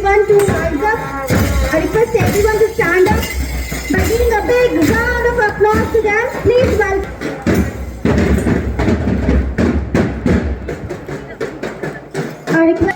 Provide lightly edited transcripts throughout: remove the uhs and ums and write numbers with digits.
everyone to rise up. I request everyone to stand up by giving a big round of applause to them. Please welcome. I request.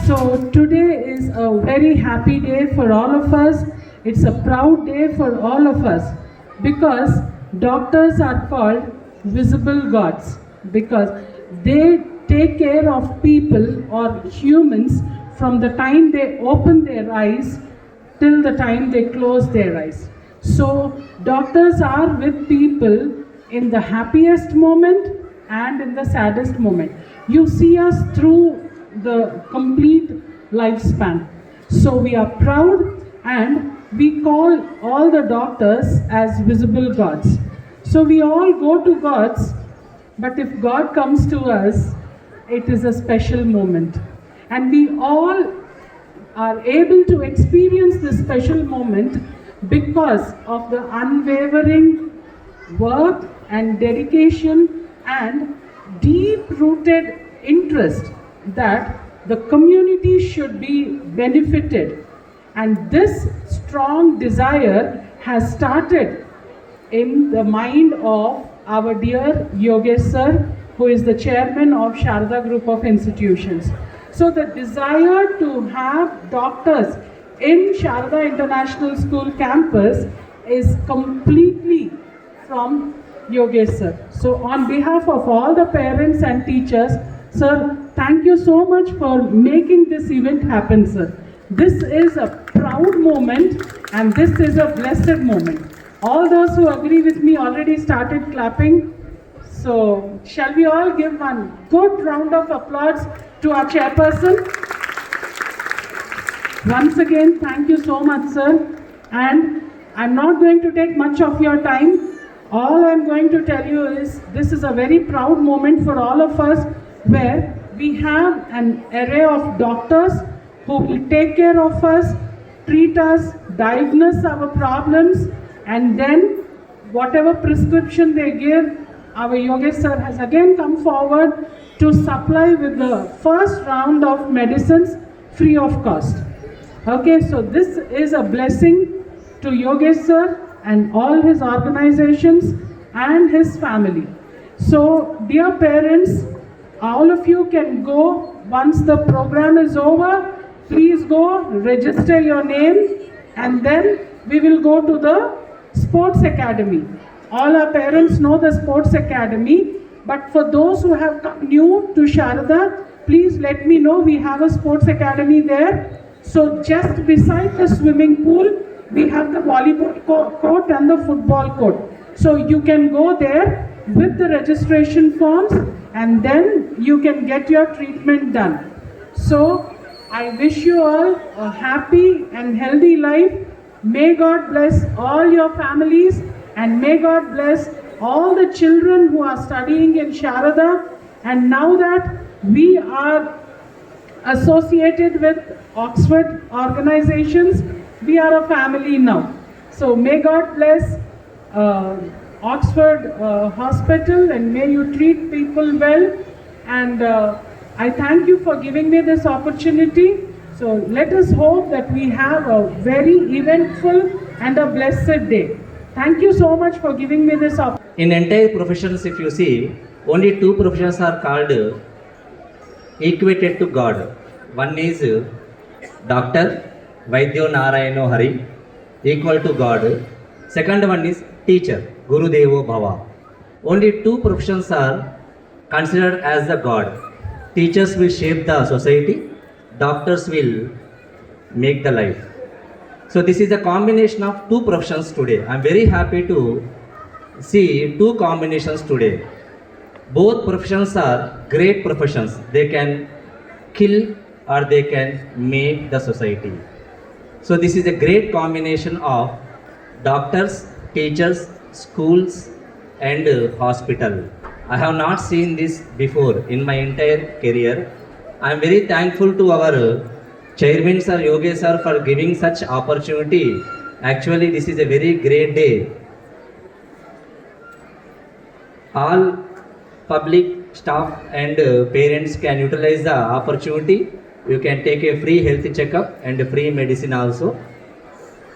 So today is a very happy day for all of us. It's a proud day for all of us because doctors are called visible gods because they take care of people or humans from the time they open their eyes till the time they close their eyes. So doctors are with people in the happiest moment and in the saddest moment. You see us through the complete lifespan. So we are proud and we call all the doctors as visible gods. So we all go to gods, but if God comes to us, it is a special moment. And we all are able to experience this special moment because of the unwavering work and dedication and deep-rooted interest that the community should be benefited. And this strong desire has started in the mind of our dear Yogesh sir, who is the chairman of Sharda Group of Institutions. So the desire to have doctors in Sharda International School campus is completely from Yogesh sir. So on behalf of all the parents and teachers, sir, thank you so much for making this event happen, sir. This is a proud moment and this is a blessed moment. All those who agree with me already started clapping. So, shall we all give one good round of applause to our chairperson? Once again, thank you so much, sir. And I'm not going to take much of your time. All I'm going to tell you is this is a very proud moment for all of us where we have an array of doctors who will take care of us, treat us, diagnose our problems, and then whatever prescription they give, our Yogesh sir has again come forward to supply with the first round of medicines free of cost. Okay, so this is a blessing to Yogesh sir and all his organizations and his family. So, dear parents, all of you can go once the program is over. Please go register your name and then we will go to the Sports Academy. All our parents know the Sports Academy, but for those who have come new to Sharda, please let me know. We have a Sports Academy there. So just beside the swimming pool, we have the volleyball court and the football court. So you can go there with the registration forms and then you can get your treatment done. So I wish you all a happy and healthy life. May God bless all your families and may God bless all the children who are studying in Sharada. And now that we are associated with Oxford organizations, we are a family now. So may God bless Oxford Hospital and may you treat people well. And I thank you for giving me this opportunity. So let us hope that we have a very eventful and a blessed day. Thank you so much for giving me this opportunity. In entire professions, if you see, only two professions are called equated to God. One is doctor, Vaidyo Narayano Hari, equal to God. Second one is teacher, Guru Devo Bhava. Only two professions are considered as the God. Teachers will shape the society, doctors will make the life. So this is a combination of two professions today. I am very happy to see two combinations today. Both professions are great professions. They can kill or they can make the society. So this is a great combination of doctors, teachers, schools and hospital. I have not seen this before in my entire career. I am very thankful to our Chairman Sir Yogesh Sir for giving such opportunity. Actually this is a very great day. All public staff and parents can utilize the opportunity. You can take a free health checkup and free medicine also.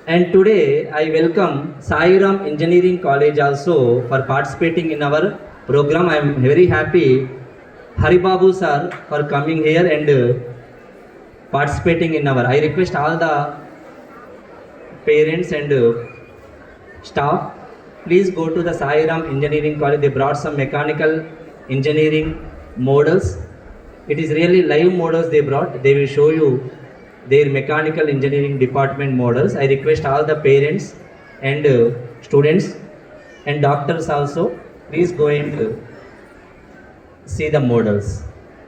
And today I welcome Sai Ram Engineering College also for participating in our program. I am very happy Hari Babu sir for coming here and participating in our. I request all the parents and staff, please go to the Sai Ram Engineering College. They brought some mechanical engineering models. It is really live models they brought. They will show you their mechanical engineering department models. I request all the parents and students and doctors also, please go and see the models.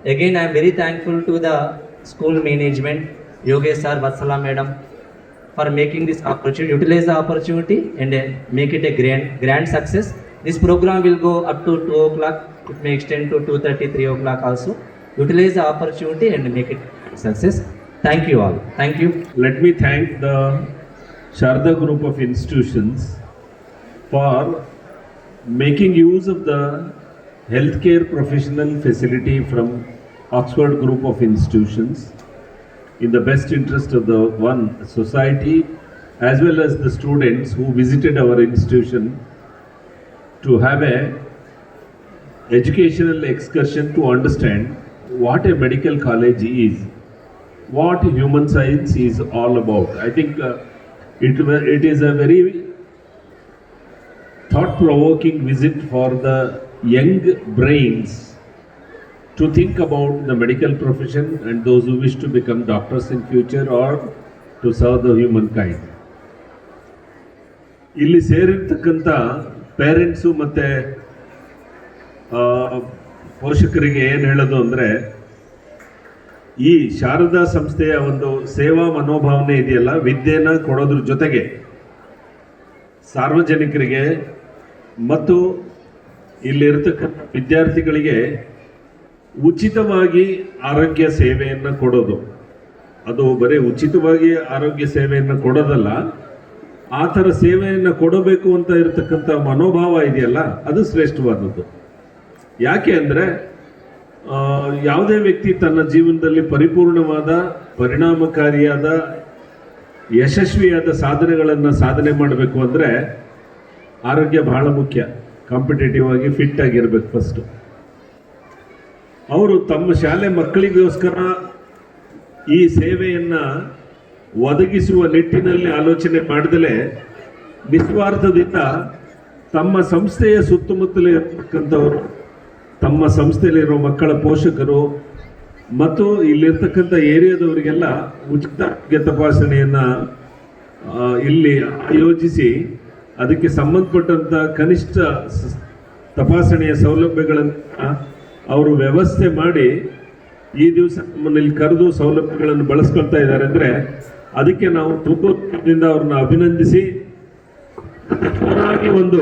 Again I am very thankful to the school management, Yogesh sir, Vatsala madam, for making this opportunity, utilize the opportunity and make it a grand success. This program will go up to 2 o'clock. It may extend to 2:30, 3 o'clock also. Utilize the opportunity and make it success. Thank you all. Thank you. Let me thank the Sharda group of institutions for making use of the healthcare professional facility from Oxford group of institutions in the best interest of the one society as well as the students who visited our institution to have a educational excursion to understand what a medical college is, what human science is all about. I think it is a very thought-provoking visit for the young brains to think about the medical profession and those who wish to become doctors in future or to serve the humankind. ಇಲ್ಲಿ ಸೇರಿರ್ತಕ್ಕಂಥ parents ಮತ್ತು ಪೋಷಕರಿಗೆ ಏನು ಹೇಳೋದು ಅಂದರೆ, ಈ ಶಾರದಾ ಸಂಸ್ಥೆಯ ಒಂದು ಸೇವಾ ಮನೋಭಾವನೆ ಇದೆಯಲ್ಲ, ವಿದ್ಯೆನ ಕೊಡೋದ್ರ ಜೊತೆಗೆ ಸಾರ್ವಜನಿಕರಿಗೆ ಮತ್ತು ಇಲ್ಲಿರ್ತಕ್ಕಂಥ ವಿದ್ಯಾರ್ಥಿಗಳಿಗೆ ಉಚಿತವಾಗಿ ಆರೋಗ್ಯ ಸೇವೆಯನ್ನು ಕೊಡೋದು. ಅದು ಬರೀ ಉಚಿತವಾಗಿ ಆರೋಗ್ಯ ಸೇವೆಯನ್ನು ಕೊಡೋದಲ್ಲ, ಆ ಥರ ಸೇವೆಯನ್ನು ಕೊಡಬೇಕು ಅಂತ ಇರತಕ್ಕಂಥ ಮನೋಭಾವ ಇದೆಯಲ್ಲ, ಅದು ಶ್ರೇಷ್ಠವಾದದ್ದು. ಯಾಕೆ ಅಂದರೆ ಯಾವುದೇ ವ್ಯಕ್ತಿ ತನ್ನ ಜೀವನದಲ್ಲಿ ಪರಿಪೂರ್ಣವಾದ, ಪರಿಣಾಮಕಾರಿಯಾದ, ಯಶಸ್ವಿಯಾದ ಸಾಧನೆ ಮಾಡಬೇಕು ಅಂದರೆ ಆರೋಗ್ಯ ಬಹಳ ಮುಖ್ಯ. ಕಾಂಪಿಟೇಟಿವ್ ಆಗಿ ಫಿಟ್ ಆಗಿರ್ಬೇಕು ಫಸ್ಟು. ಅವರು ತಮ್ಮ ಶಾಲೆ ಮಕ್ಕಳಿಗೋಸ್ಕರ ಈ ಸೇವೆಯನ್ನು ಒದಗಿಸುವ ನಿಟ್ಟಿನಲ್ಲಿ ಆಲೋಚನೆ ಮಾಡದಲೇ ನಿಸ್ವಾರ್ಥದಿಂದ ತಮ್ಮ ಸಂಸ್ಥೆಯ ಸುತ್ತಮುತ್ತಲೇ ಇರತಕ್ಕಂಥವರು, ತಮ್ಮ ಸಂಸ್ಥೆಯಲ್ಲಿರೋ ಮಕ್ಕಳ ಪೋಷಕರು ಮತ್ತು ಇಲ್ಲಿರ್ತಕ್ಕಂಥ ಏರಿಯಾದವರಿಗೆಲ್ಲ ಉಚಿತ ಆರೋಗ್ಯ ತಪಾಸಣೆಯನ್ನು ಇಲ್ಲಿ ಆಯೋಜಿಸಿ ಅದಕ್ಕೆ ಸಂಬಂಧಪಟ್ಟಂಥ ಕನಿಷ್ಠ ತಪಾಸಣೆಯ ಸೌಲಭ್ಯಗಳನ್ನು ಅವರು ವ್ಯವಸ್ಥೆ ಮಾಡಿ ಈ ದಿವಸ ನಮ್ಮಲ್ಲಿ ಕರೆದು ಸೌಲಭ್ಯಗಳನ್ನು ಬಳಸ್ಕೊಳ್ತಾ ಇದ್ದಾರೆ ಅಂದರೆ ಅದಕ್ಕೆ ನಾವು ತುಂಬದಿಂದ ಅವ್ರನ್ನ ಅಭಿನಂದಿಸಿ ಒಂದು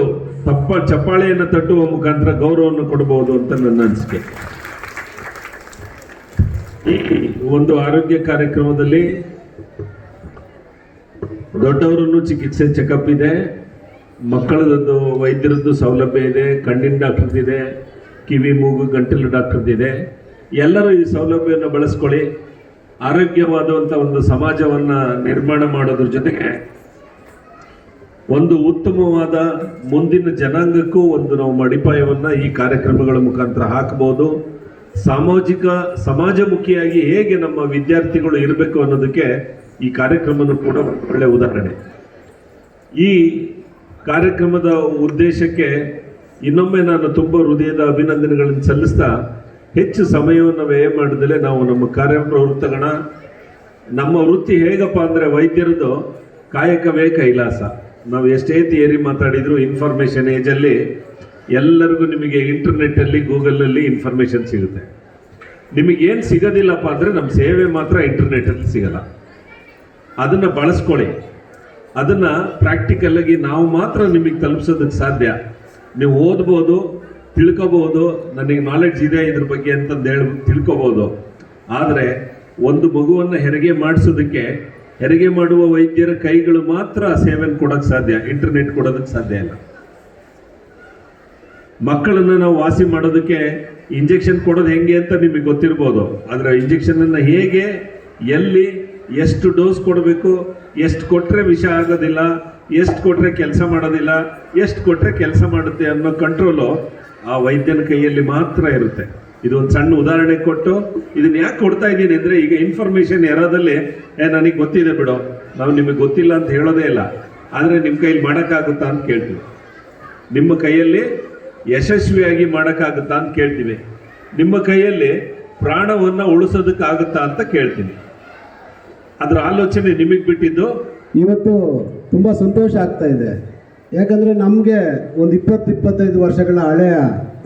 ಚಪ್ಪಾಳೆಯನ್ನು ತಟ್ಟುವ ಮುಖಾಂತರ ಗೌರವವನ್ನು ಕೊಡಬಹುದು ಅಂತ ನನ್ನ ಅನಿಸಿಕೆ. ಈ ಒಂದು ಆರೋಗ್ಯ ಕಾರ್ಯಕ್ರಮದಲ್ಲಿ ದೊಡ್ಡವರನ್ನು ಚಿಕಿತ್ಸೆ ಚೆಕಪ್ ಇದೆ, ಮಕ್ಕಳದ್ದು ವೈದ್ಯರದ್ದು ಸೌಲಭ್ಯ ಇದೆ, ಕಣ್ಣಿನ ಡಾಕ್ಟರ್ದಿದೆ, ಕಿವಿ ಮೂಗು ಗಂಟಲು ಡಾಕ್ಟರ್ದಿದೆ. ಎಲ್ಲರೂ ಈ ಸೌಲಭ್ಯವನ್ನು ಬಳಸ್ಕೊಳ್ಳಿ. ಆರೋಗ್ಯವಾದಂಥ ಒಂದು ಸಮಾಜವನ್ನು ನಿರ್ಮಾಣ ಮಾಡೋದ್ರ ಜೊತೆಗೆ ಒಂದು ಉತ್ತಮವಾದ ಮುಂದಿನ ಜನಾಂಗಕ್ಕೂ ಒಂದು ನಾವು ಅಡಿಪಾಯವನ್ನು ಈ ಕಾರ್ಯಕ್ರಮಗಳ ಮುಖಾಂತರ ಹಾಕಬಹುದು. ಸಮಾಜಮುಖಿಯಾಗಿ ಹೇಗೆ ನಮ್ಮ ವಿದ್ಯಾರ್ಥಿಗಳು ಇರಬೇಕು ಅನ್ನೋದಕ್ಕೆ ಈ ಕಾರ್ಯಕ್ರಮನೂ ಕೂಡ ಒಳ್ಳೆ ಉದಾಹರಣೆ. ಈ ಕಾರ್ಯಕ್ರಮದ ಉದ್ದೇಶಕ್ಕೆ ಇನ್ನೊಮ್ಮೆ ನಾನು ತುಂಬ ಹೃದಯದ ಅಭಿನಂದನೆಗಳನ್ನು ಸಲ್ಲಿಸ್ತಾ, ಹೆಚ್ಚು ಸಮಯವನ್ನು ವ್ಯಯ ಮಾಡಿದಲೇ ನಾವು ನಮ್ಮ ಕಾರ್ಯಪ್ರವೃತ್ತಗಳ ನಮ್ಮ ವೃತ್ತಿ ಹೇಗಪ್ಪ ಅಂದರೆ ವೈದ್ಯರದು ಕಾಯಕವೇ ಕೈಲಾಸ. ನಾವು ಎಷ್ಟೇ ಥಿಯರಿ ಮಾತಾಡಿದ್ರು ಇನ್ಫಾರ್ಮೇಷನ್ ಏಜಲ್ಲಿ ಎಲ್ಲರಿಗೂ ನಿಮಗೆ ಇಂಟರ್ನೆಟ್ಟಲ್ಲಿ ಗೂಗಲಲ್ಲಿ ಇನ್ಫಾರ್ಮೇಷನ್ ಸಿಗುತ್ತೆ. ನಿಮಗೇನು ಸಿಗೋದಿಲ್ಲಪ್ಪ ಅಂದರೆ ನಮ್ಮ ಸೇವೆ ಮಾತ್ರ ಇಂಟರ್ನೆಟ್ಟಲ್ಲಿ ಸಿಗಲ್ಲ. ಅದನ್ನು ಬಳಸ್ಕೊಳ್ಳಿ. ಅದನ್ನು ಪ್ರಾಕ್ಟಿಕಲಾಗಿ ನಾವು ಮಾತ್ರ ನಿಮಗೆ ತಲುಪಿಸೋದಕ್ಕೆ ಸಾಧ್ಯ. ನೀವು ಓದ್ಬೋದು, ತಿಳ್ಕೊಬೋದು, ನನಗೆ ನಾಲೆಡ್ಜ್ ಇದೆ ಇದ್ರ ಬಗ್ಗೆ ಅಂತಂದು ತಿಳ್ಕೊಬೋದು. ಆದರೆ ಒಂದು ಮಗುವನ್ನು ಹೆರಿಗೆ ಮಾಡಿಸೋದಕ್ಕೆ ಹೆರಿಗೆ ಮಾಡುವ ವೈದ್ಯರ ಕೈಗಳು ಮಾತ್ರ ಸೇವೆಯನ್ನು ಕೊಡೋಕ್ಕೆ ಸಾಧ್ಯ, ಇಂಟರ್ನೆಟ್ ಕೊಡೋದಕ್ಕೆ ಸಾಧ್ಯ ಇಲ್ಲ. ಮಕ್ಕಳನ್ನು ನಾವು ವಾಸಿ ಮಾಡೋದಕ್ಕೆ ಇಂಜೆಕ್ಷನ್ ಕೊಡೋದು ಹೆಂಗೆ ಅಂತ ನಿಮಗೆ ಗೊತ್ತಿರ್ಬೋದು. ಆದರೆ ಇಂಜೆಕ್ಷನನ್ನು ಹೇಗೆ, ಎಲ್ಲಿ, ಎಷ್ಟು ಡೋಸ್ ಕೊಡಬೇಕು, ಎಷ್ಟು ಕೊಟ್ಟರೆ ವಿಷ ಆಗೋದಿಲ್ಲ, ಎಷ್ಟು ಕೊಟ್ಟರೆ ಕೆಲಸ ಮಾಡೋದಿಲ್ಲ, ಎಷ್ಟು ಕೊಟ್ಟರೆ ಕೆಲಸ ಮಾಡುತ್ತೆ ಅನ್ನೋ ಕಂಟ್ರೋಲು ಆ ವೈದ್ಯನ ಕೈಯಲ್ಲಿ ಮಾತ್ರ ಇರುತ್ತೆ. ಇದು ಒಂದು ಸಣ್ಣ ಉದಾಹರಣೆ ಕೊಟ್ಟು ಇದನ್ನ ಯಾಕೆ ಕೊಡ್ತಾ ಇದ್ದೀನಿ ಅಂದರೆ, ಈಗ ಇನ್ಫಾರ್ಮೇಷನ್ ಯಾರಾದಲ್ಲಿ ನನಗೆ ಗೊತ್ತಿದೆ ಬಿಡು, ನಾವು ನಿಮಗೆ ಗೊತ್ತಿಲ್ಲ ಅಂತ ಹೇಳೋದೇ ಇಲ್ಲ, ಆದರೆ ನಿಮ್ಮ ಕೈಯಲ್ಲಿ ಮಾಡೋಕ್ಕಾಗುತ್ತಾ ಅಂತ ಕೇಳ್ತೀವಿ. ನಿಮ್ಮ ಕೈಯಲ್ಲಿ ಯಶಸ್ವಿಯಾಗಿ ಮಾಡೋಕ್ಕಾಗುತ್ತಾ ಅಂತ ಕೇಳ್ತೀವಿ. ನಿಮ್ಮ ಕೈಯಲ್ಲಿ ಪ್ರಾಣವನ್ನು ಉಳಿಸೋದಕ್ಕಾಗುತ್ತಾ ಅಂತ ಕೇಳ್ತೀನಿ. ಅದರ ಆಲೋಚನೆ ನಿಮಗೆ ಬಿಟ್ಟಿದ್ದು. ಇವತ್ತು ತುಂಬ ಸಂತೋಷ ಆಗ್ತಾ ಇದೆ. ಯಾಕಂದರೆ ನಮಗೆ ಒಂದು 20-25 ವರ್ಷಗಳ ಹಳೆಯ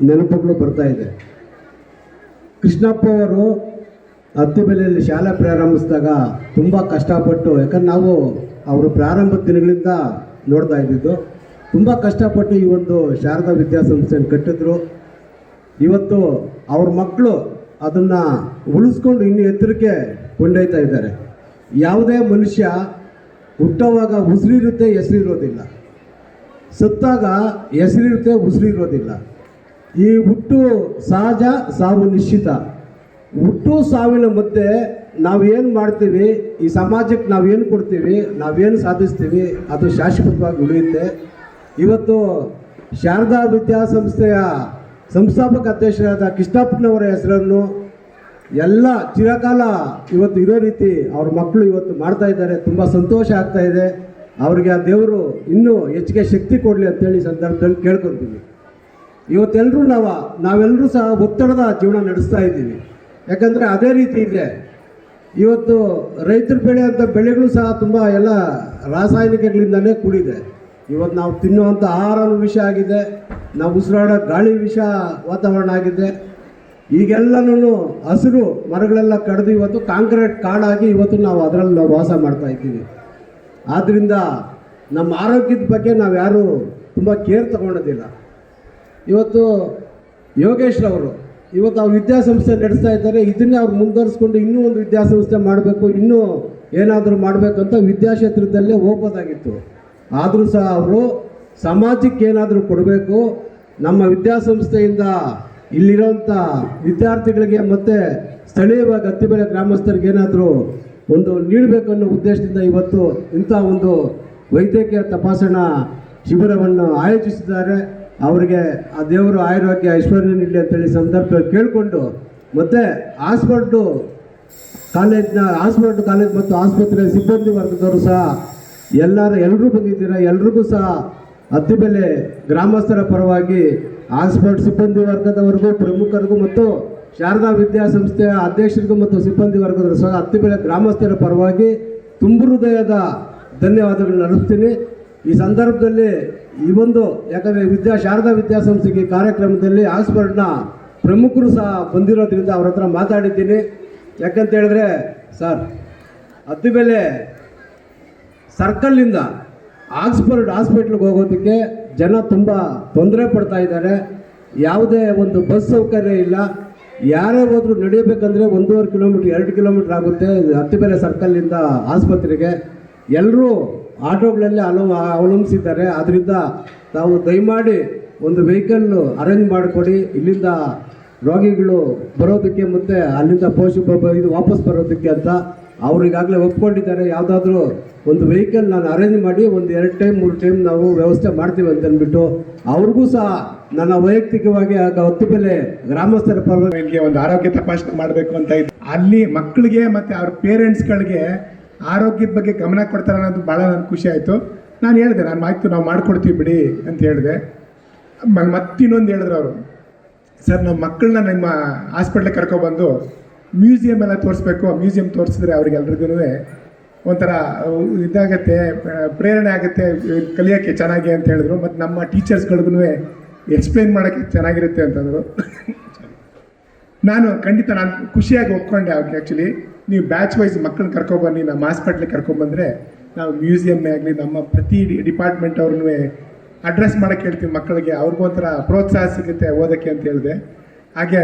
ನೆನಪುಗಳು ಬರ್ತಾ ಇದೆ. ಕೃಷ್ಣಪ್ಪ ಅವರು ಅತ್ತಿಬೆಲೆಯಲ್ಲಿ ಶಾಲೆ ಪ್ರಾರಂಭಿಸಿದಾಗ ತುಂಬ ಕಷ್ಟಪಟ್ಟು, ಯಾಕಂದ್ರೆ ನಾವು ಅವರು ಪ್ರಾರಂಭದ ದಿನಗಳಿಂದ ನೋಡ್ತಾ ಇದ್ದಿದ್ದು, ತುಂಬ ಕಷ್ಟಪಟ್ಟು ಈ ಒಂದು ಶಾರದಾ ವಿದ್ಯಾಸಂಸ್ಥೆಯನ್ನು ಕಟ್ಟಿದ್ರು. ಇವತ್ತು ಅವ್ರ ಮಕ್ಕಳು ಅದನ್ನು ಉಳಿಸ್ಕೊಂಡು ಇನ್ನೂ ಎತ್ತರಕ್ಕೆ ಕೊಂಡೊಯ್ತಾ ಇದ್ದಾರೆ. ಯಾವುದೇ ಮನುಷ್ಯ ಹುಟ್ಟುವಾಗ ಉಸಿರಿರುತ್ತೆ, ಹೆಸರಿರೋದಿಲ್ಲ. ಸತ್ತಾಗ ಹೆಸರಿರುತ್ತೆ, ಉಸಿರಿರೋದಿಲ್ಲ. ಈ ಹುಟ್ಟು ಸಹಜ, ಸಾವು ನಿಶ್ಚಿತ. ಹುಟ್ಟು ಸಾವಿನ ಮಧ್ಯೆ ನಾವೇನು ಮಾಡ್ತೀವಿ, ಈ ಸಮಾಜಕ್ಕೆ ನಾವೇನು ಕೊಡ್ತೀವಿ, ನಾವೇನು ಸಾಧಿಸ್ತೀವಿ, ಅದು ಶಾಶ್ವತವಾಗಿ ಉಳಿಯುತ್ತೆ. ಇವತ್ತು ಶಾರದಾ ವಿದ್ಯಾಸಂಸ್ಥೆಯ ಸಂಸ್ಥಾಪಕ ಅಧ್ಯಕ್ಷರಾದ ಕೃಷ್ಣಪ್ಪನವರ ಹೆಸರನ್ನು ಎಲ್ಲ ಚಿರಕಾಲ ಇವತ್ತು ಇರೋ ರೀತಿ ಅವ್ರ ಮಕ್ಕಳು ಇವತ್ತು ಮಾಡ್ತಾ ಇದ್ದಾರೆ. ತುಂಬ ಸಂತೋಷ ಆಗ್ತಾ ಇದೆ. ಅವ್ರಿಗೆ ಆ ದೇವರು ಇನ್ನೂ ಹೆಚ್ಚಿಗೆ ಶಕ್ತಿ ಕೊಡಲಿ ಅಂತೇಳಿ ಸಂದರ್ಭದಲ್ಲಿ ಕೇಳ್ಕೊತೀವಿ. ಇವತ್ತೆಲ್ಲರೂ ನಾವೆಲ್ಲರೂ ಸಹ ಒತ್ತಡದ ಜೀವನ ನಡೆಸ್ತಾ ಇದ್ದೀವಿ. ಯಾಕಂದರೆ ಅದೇ ರೀತಿ ಇದೆ. ಇವತ್ತು ರೈತರು ಬೆಳೆಯುವಂಥ ಬೆಳೆಗಳು ಸಹ ತುಂಬ ಎಲ್ಲ ರಾಸಾಯನಿಕಗಳಿಂದಲೇ ಕೂಡಿದೆ. ಇವತ್ತು ನಾವು ತಿನ್ನುವಂಥ ಆಹಾರನೂ ವಿಷ ಆಗಿದೆ, ನಾವು ಉಸಿರಾಡೋ ಗಾಳಿ ವಿಷ ವಾತಾವರಣ ಆಗಿದೆ. ಈಗೆಲ್ಲನೂ ಹಸಿರು ಮರಗಳೆಲ್ಲ ಕಡಿದು ಇವತ್ತು ಕಾಂಕ್ರೀಟ್ ಕಾಡಾಗಿ ಇವತ್ತು ನಾವು ಅದರಲ್ಲಿ ನಾವು ವಾಸ ಮಾಡ್ತಾ ಇದ್ದೀವಿ. ಆದ್ದರಿಂದ ನಮ್ಮ ಆರೋಗ್ಯದ ಬಗ್ಗೆ ನಾವು ಯಾರೂ ತುಂಬ ಕೇರ್ ತಗೊಳ್ಳೋದಿಲ್ಲ. ಇವತ್ತು ಯೋಗೇಶ್ರವರು ಇವತ್ತು ಅವ್ರು ವಿದ್ಯಾಸಂಸ್ಥೆ ನಡೆಸ್ತಾ ಇದ್ದಾರೆ. ಇದನ್ನೇ ಅವ್ರು ಮುಂದುವರಿಸ್ಕೊಂಡು ಇನ್ನೂ ಒಂದು ವಿದ್ಯಾಸಂಸ್ಥೆ ಮಾಡಬೇಕು, ಇನ್ನೂ ಏನಾದರೂ ಮಾಡಬೇಕಂತ ವಿದ್ಯಾಕ್ಷೇತ್ರದಲ್ಲೇ ಹೋಗ್ಬೋದಾಗಿತ್ತು. ಆದರೂ ಸಹ ಅವರು ಸಮಾಜಕ್ಕೆ ಏನಾದರೂ ಕೊಡಬೇಕು, ನಮ್ಮ ವಿದ್ಯಾಸಂಸ್ಥೆಯಿಂದ ಇಲ್ಲಿರೋಂಥ ವಿದ್ಯಾರ್ಥಿಗಳಿಗೆ ಮತ್ತು ಸ್ಥಳೀಯವಾಗಿ ಅತ್ತಿಬೆಲೆ ಗ್ರಾಮಸ್ಥರಿಗೆ ಏನಾದರೂ ಒಂದು ನೀಡಬೇಕು ಅನ್ನೋ ಉದ್ದೇಶದಿಂದ ಇವತ್ತು ಇಂಥ ಒಂದು ವೈದ್ಯಕೀಯ ತಪಾಸಣಾ ಶಿಬಿರವನ್ನು ಆಯೋಜಿಸಿದ್ದಾರೆ. ಅವರಿಗೆ ಆ ದೇವರು ಆರೋಗ್ಯ ಐಶ್ವರ್ಯ ನೀಡಲಿ ಅಂತೇಳಿ ಸಂದರ್ಭದಲ್ಲಿ ಕೇಳಿಕೊಂಡು, ಮತ್ತು ಆಸ್ಪರ್ಡ್ ಕಾಲೇಜ್ ಮತ್ತು ಆಸ್ಪತ್ರೆ ಸಿಬ್ಬಂದಿ ವರ್ಗದವರು ಸಹ ಎಲ್ಲರೂ ಬಂದಿದ್ದೀರಾ. ಎಲ್ರಿಗೂ ಸಹ ಅತ್ತಿಬೆಲೆ ಗ್ರಾಮಸ್ಥರ ಪರವಾಗಿ ಆಸ್ಪರ್ಡ್ ಸಿಬ್ಬಂದಿ ವರ್ಗದವರೆಗೂ, ಪ್ರಮುಖರಿಗೂ ಮತ್ತು ಶಾರದಾ ವಿದ್ಯಾಸಂಸ್ಥೆಯ ಅಧ್ಯಕ್ಷರಿಗೂ ಮತ್ತು ಸಿಬ್ಬಂದಿ ವರ್ಗದವರು ಸಹ ಅತ್ತಿಬೆಲೆ ಗ್ರಾಮಸ್ಥರ ಪರವಾಗಿ ತುಂಬ ಹೃದಯದ ಧನ್ಯವಾದಗಳನ್ನು ಅರ್ಪಿಸ್ತೀನಿ. ಈ ಸಂದರ್ಭದಲ್ಲಿ ಈ ಒಂದು ಯಾಕಂದರೆ ಶಾರದಾ ವಿದ್ಯಾಸಂಸ್ಥೆಗೆ ಕಾರ್ಯಕ್ರಮದಲ್ಲಿ ಆಸ್ಪರ್ಡ್ನ ಪ್ರಮುಖರು ಸಹ ಬಂದಿರೋದ್ರಿಂದ ಅವ್ರ ಹತ್ರ ಮಾತಾಡಿದ್ದೀನಿ. ಯಾಕಂತ ಹೇಳಿದ್ರೆ ಸರ್, ಅತ್ತಿಬೆಲೆ ಸರ್ಕಲ್ಲಿಂದ ಆಕ್ಸ್ಫರ್ಡ್ ಹಾಸ್ಪಿಟ್ಲಿಗೆ ಹೋಗೋದಕ್ಕೆ ಜನ ತುಂಬ ತೊಂದರೆ ಪಡ್ತಾ ಇದ್ದಾರೆ. ಯಾವುದೇ ಒಂದು ಬಸ್ ಸೌಕರ್ಯ ಇಲ್ಲ. ಯಾರೇ ಹೋದರೂ ನಡೆಯಬೇಕಂದ್ರೆ 1.5 ಕಿಲೋಮೀಟ್ರ್ 2 ಕಿಲೋಮೀಟ್ರ್ ಆಗುತ್ತೆ ಅತ್ತಿಬೆಲೆ ಸರ್ಕಲ್ಲಿಂದ ಆಸ್ಪತ್ರೆಗೆ. ಎಲ್ಲರೂ ಆಟೋಗಳಲ್ಲಿ ಅವಲಂಬಿಸಿದ್ದಾರೆ. ಆದ್ದರಿಂದ ತಾವು ದಯಮಾಡಿ ಒಂದು ವೆಹಿಕಲ್ ಅರೇಂಜ್ ಮಾಡಿಕೊಡಿ. ಇಲ್ಲಿಂದ ರೋಗಿಗಳು ಬರೋದಕ್ಕೆ ಮತ್ತು ಅಲ್ಲಿಂದ ಇದು ವಾಪಸ್ ಬರೋದಕ್ಕೆ ಅಂತ ಅವ್ರಿಗಾಗಲೇ ಒಪ್ಕೊಂಡಿದ್ದಾರೆ. ಯಾವುದಾದ್ರೂ ಒಂದು ವೆಹಿಕಲ್ ನಾನು ಅರೇಂಜ್ ಮಾಡಿ ಒಂದು 2 ಟೈಮ್ 3 ಟೈಮ್ ನಾವು ವ್ಯವಸ್ಥೆ ಮಾಡ್ತೀವಿ ಅಂತ ಅಂದ್ಬಿಟ್ಟು ಅವ್ರಿಗೂ ಸಹ ನನ್ನ ವೈಯಕ್ತಿಕವಾಗಿ ಆಗ 10 ಬೆಲೆ ಗ್ರಾಮಸ್ಥರ ಪರವಾಗಿ ಒಂದು ಆರೋಗ್ಯ ತಪಾಸಣೆ ಮಾಡಬೇಕು ಅಂತ ಇತ್ತು. ಅಲ್ಲಿ ಮಕ್ಕಳಿಗೆ ಮತ್ತು ಅವ್ರ ಪೇರೆಂಟ್ಸ್ಗಳಿಗೆ ಆರೋಗ್ಯದ ಬಗ್ಗೆ ಗಮನ ಕೊಡ್ತಾರೆ ಅನ್ನೋದು ಭಾಳ ನನಗೆ ಖುಷಿ ಆಯಿತು. ನಾನು ಹೇಳಿದೆ, ಆಯಿತು ನಾವು ಮಾಡಿಕೊಡ್ತೀವಿ ಬಿಡಿ ಅಂತ ಹೇಳಿದೆ. ಮತ್ತಿನ್ನೊಂದು ಹೇಳಿದ್ರು ಅವರು, ಸರ್ ನಮ್ಮ ಮಕ್ಕಳನ್ನ ನಿಮ್ಮ ಹಾಸ್ಪಿಟ್ಲಿಗೆ ಕರ್ಕೊಬಂದು ಮ್ಯೂಸಿಯಂ ಎಲ್ಲ ತೋರಿಸ್ಬೇಕು, ಮ್ಯೂಸಿಯಂ ತೋರಿಸಿದ್ರೆ ಅವ್ರಿಗೆಲ್ರಿಗೂ ಒಂಥರ ಇದಾಗತ್ತೆ, ಪ್ರೇರಣೆ ಆಗುತ್ತೆ ಕಲಿಯೋಕ್ಕೆ ಚೆನ್ನಾಗಿ ಅಂತ ಹೇಳಿದ್ರು. ಮತ್ತು ನಮ್ಮ ಟೀಚರ್ಸ್ಗಳಿಗೂ ಎಕ್ಸ್ಪ್ಲೈನ್ ಮಾಡೋಕ್ಕೆ ಚೆನ್ನಾಗಿರುತ್ತೆ ಅಂತಂದರು. ನಾನು ಖುಷಿಯಾಗಿ ಒಪ್ಕೊಂಡೆ. ಅವ್ರಿಗೆ ಆ್ಯಕ್ಚುಲಿ ನೀವು ಬ್ಯಾಚ್ ವೈಸ್ ಮಕ್ಕಳನ್ನ ಕರ್ಕೊಬನ್ನಿ, ನಮ್ಮ ಹಾಸ್ಪಿಟ್ಲಿಗೆ ಕರ್ಕೊಬಂದರೆ ನಾವು ಮ್ಯೂಸಿಯಮ್ಮೇ ಆಗಲಿ ನಮ್ಮ ಪ್ರತಿ ಡಿಪಾರ್ಟ್ಮೆಂಟ್ ಅವ್ರನ್ನೂ ಅಡ್ರೆಸ್ ಮಾಡೋಕ್ಕೆ ಹೇಳ್ತೀವಿ ಮಕ್ಕಳಿಗೆ, ಅವ್ರಿಗೂ ಒಂಥರ ಪ್ರೋತ್ಸಾಹ ಸಿಗುತ್ತೆ ಓದೋಕ್ಕೆ ಅಂತ ಹೇಳಿದೆ. ಹಾಗೆ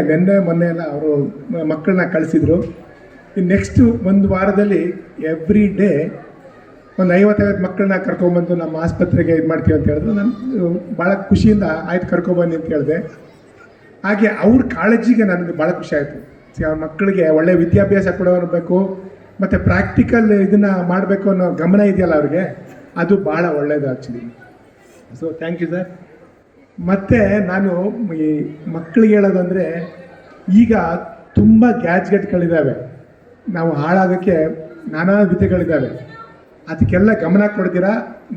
ಮೊನ್ನೆ ಎಲ್ಲ ಅವರು ಮಕ್ಕಳನ್ನ ಕಳಿಸಿದ್ರು. ನೆಕ್ಸ್ಟು 1 ವಾರದಲ್ಲಿ ಎವ್ರಿ ಡೇ ಒಂದು 50 ಮಕ್ಕಳನ್ನ ಕರ್ಕೊಬಂದು ನಮ್ಮ ಆಸ್ಪತ್ರೆಗೆ ಇದು ಮಾಡ್ತೀವಿ ಅಂತ ಹೇಳಿದ್ರು. ನಾನು ಭಾಳ ಖುಷಿಯಿಂದ ಆಯ್ತು ಕರ್ಕೊಬನ್ನಿ ಅಂತ ಹೇಳಿದೆ. ಹಾಗೆ ಅವ್ರ ಕಾಳಜಿಗೆ ನನಗೆ ಭಾಳ ಖುಷಿ ಆಯಿತು. ಅವ್ರ ಮಕ್ಕಳಿಗೆ ಒಳ್ಳೆಯ ವಿದ್ಯಾಭ್ಯಾಸ ಕೊಡಬೇಕು ಮತ್ತು ಪ್ರಾಕ್ಟಿಕಲ್ ಇದನ್ನು ಮಾಡಬೇಕು ಅನ್ನೋ ಗಮನ ಇದೆಯಲ್ಲ ಅವ್ರಿಗೆ, ಅದು ಭಾಳ ಒಳ್ಳೆಯದು actually. So thank you sir. ಮತ್ತು ನಾನು ಈ ಮಕ್ಕಳಿಗೆ ಹೇಳೋದಂದರೆ, ಈಗ ತುಂಬ ಗ್ಯಾಜ್ಗೆಟ್ಗಳಿದ್ದಾವೆ, ನಾವು ಹಾಳಾಗೋಕ್ಕೆ ನಾನಾ ವಿಧಗಳಿದ್ದಾವೆ. ಅದಕ್ಕೆಲ್ಲ ಗಮನ ಕೊಡ್ತೀರಾ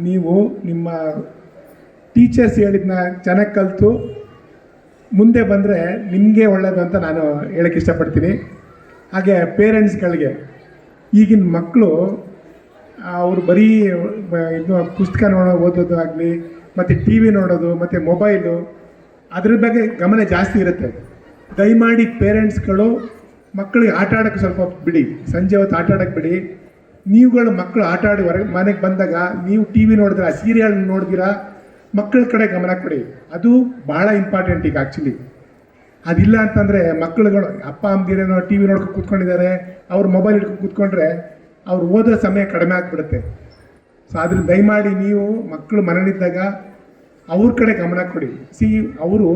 ನೀವು ನಿಮ್ಮ ಟೀಚರ್ಸ್ ಹೇಳಿದ್ನ ಚೆನ್ನಾಗಿ ಕಲಿತು ಮುಂದೆ ಬಂದರೆ ನಿಮಗೆ ಒಳ್ಳೆಯದು ಅಂತ ನಾನು ಹೇಳೋಕ್ಕೆ ಇಷ್ಟಪಡ್ತೀನಿ. ಹಾಗೆ ಪೇರೆಂಟ್ಸ್ಗಳಿಗೆ, ಈಗಿನ ಮಕ್ಕಳು ಅವರು ಬರೀ ಇದು ಪುಸ್ತಕ ಓದೋದು ಆಗಲಿ ಮತ್ತು ಟಿ ವಿ ನೋಡೋದು ಮತ್ತು ಮೊಬೈಲು ಅದ್ರ ಬಗ್ಗೆ ಗಮನ ಜಾಸ್ತಿ ಇರುತ್ತೆ. ದಯಮಾಡಿ ಪೇರೆಂಟ್ಸ್ಗಳು ಮಕ್ಕಳಿಗೆ ಆಟ ಆಡೋಕ್ಕೆ ಸ್ವಲ್ಪ ಬಿಡಿ, ಸಂಜೆ ಹೊತ್ತು ಆಟ ಆಡೋಕ್ಕೆ ಬಿಡಿ. ನೀವುಗಳು ಮಕ್ಕಳು ಆಟ ಆಡಿ ಹೊರಗೆ ಮನೆಗೆ ಬಂದಾಗ ನೀವು ಟಿ ವಿ ನೋಡಿದ್ರೆ ಸೀರಿಯಲ್ ನೋಡಿದಿರಾ, ಮಕ್ಕಳ ಕಡೆ ಗಮನ ಕೊಡಿ. ಅದು ಭಾಳ ಇಂಪಾರ್ಟೆಂಟ್ ಈಗ ಆ್ಯಕ್ಚುಲಿ. ಅದಿಲ್ಲ ಅಂತಂದರೆ ಮಕ್ಕಳುಗಳು ಅಪ್ಪ ಅಮ್ಮದಿರೇನೋ ಟಿ ವಿ ನೋಡ್ಕೊಂಡು ಕೂತ್ಕೊಂಡಿದ್ದಾರೆ, ಅವ್ರು ಮೊಬೈಲ್ ಹಿಡ್ಕೊಂಡು ಕೂತ್ಕೊಂಡ್ರೆ ಅವ್ರು ಓದೋ ಸಮಯ ಕಡಿಮೆ ಆಗಿಬಿಡುತ್ತೆ. ಸೊ ಅದ್ರ ದಯಮಾಡಿ ನೀವು ಮಕ್ಕಳು ಮನೇಲಿದ್ದಾಗ ಅವ್ರ ಕಡೆ ಗಮನ ಕೊಡಿ. ಅವರು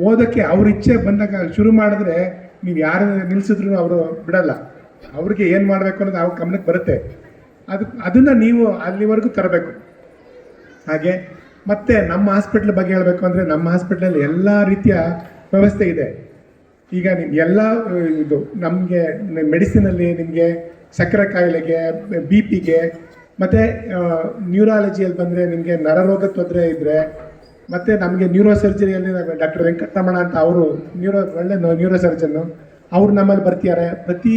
ಓದೋಕ್ಕೆ ಅವ್ರ ಇಚ್ಛೆ ಬಂದಾಗ ಶುರು ಮಾಡಿದ್ರೆ ನೀವು ಯಾರು ನಿಲ್ಲಿಸಿದ್ರು ಅವರು ಬಿಡಲ್ಲ. ಅವ್ರಿಗೆ ಏನು ಮಾಡಬೇಕು ಅನ್ನೋದು ಅವ್ರ ಗಮನಕ್ಕೆ ಬರುತ್ತೆ. ಅದನ್ನು ನೀವು ಅಲ್ಲಿವರೆಗೂ ತರಬೇಕು. ಹಾಗೆ ಮತ್ತು ನಮ್ಮ ಹಾಸ್ಪಿಟ್ಲ್ ಬಗ್ಗೆ ಹೇಳಬೇಕು ಅಂದರೆ, ನಮ್ಮ ಹಾಸ್ಪಿಟ್ಲಲ್ಲಿ ಎಲ್ಲ ರೀತಿಯ ವ್ಯವಸ್ಥೆ ಇದೆ. ಈಗ ನಿಮ್ಗೆ ಎಲ್ಲ ಇದು ನಮಗೆ ಮೆಡಿಸಿನಲ್ಲಿ ನಿಮಗೆ ಸಕ್ಕರೆ ಕಾಯಿಲೆಗೆ, ಬಿ ಪಿಗೆ, ಮತ್ತು ನ್ಯೂರಾಲಜಿಯಲ್ಲಿ ಬಂದರೆ ನಿಮಗೆ ನರರೋಗ ತೊಂದರೆ ಇದ್ದರೆ, ಮತ್ತು ನಮಗೆ ನ್ಯೂರೋ ಸರ್ಜರಿಯಲ್ಲಿ ಡಾಕ್ಟರ್ ವೆಂಕಟರಮಣ ಅಂತ ಅವರು ಒಳ್ಳೆ ನ್ಯೂರೋ ಸರ್ಜನ್ನು, ಅವ್ರು ನಮ್ಮಲ್ಲಿ ಬರ್ತಿದ್ದಾರೆ. ಪ್ರತಿ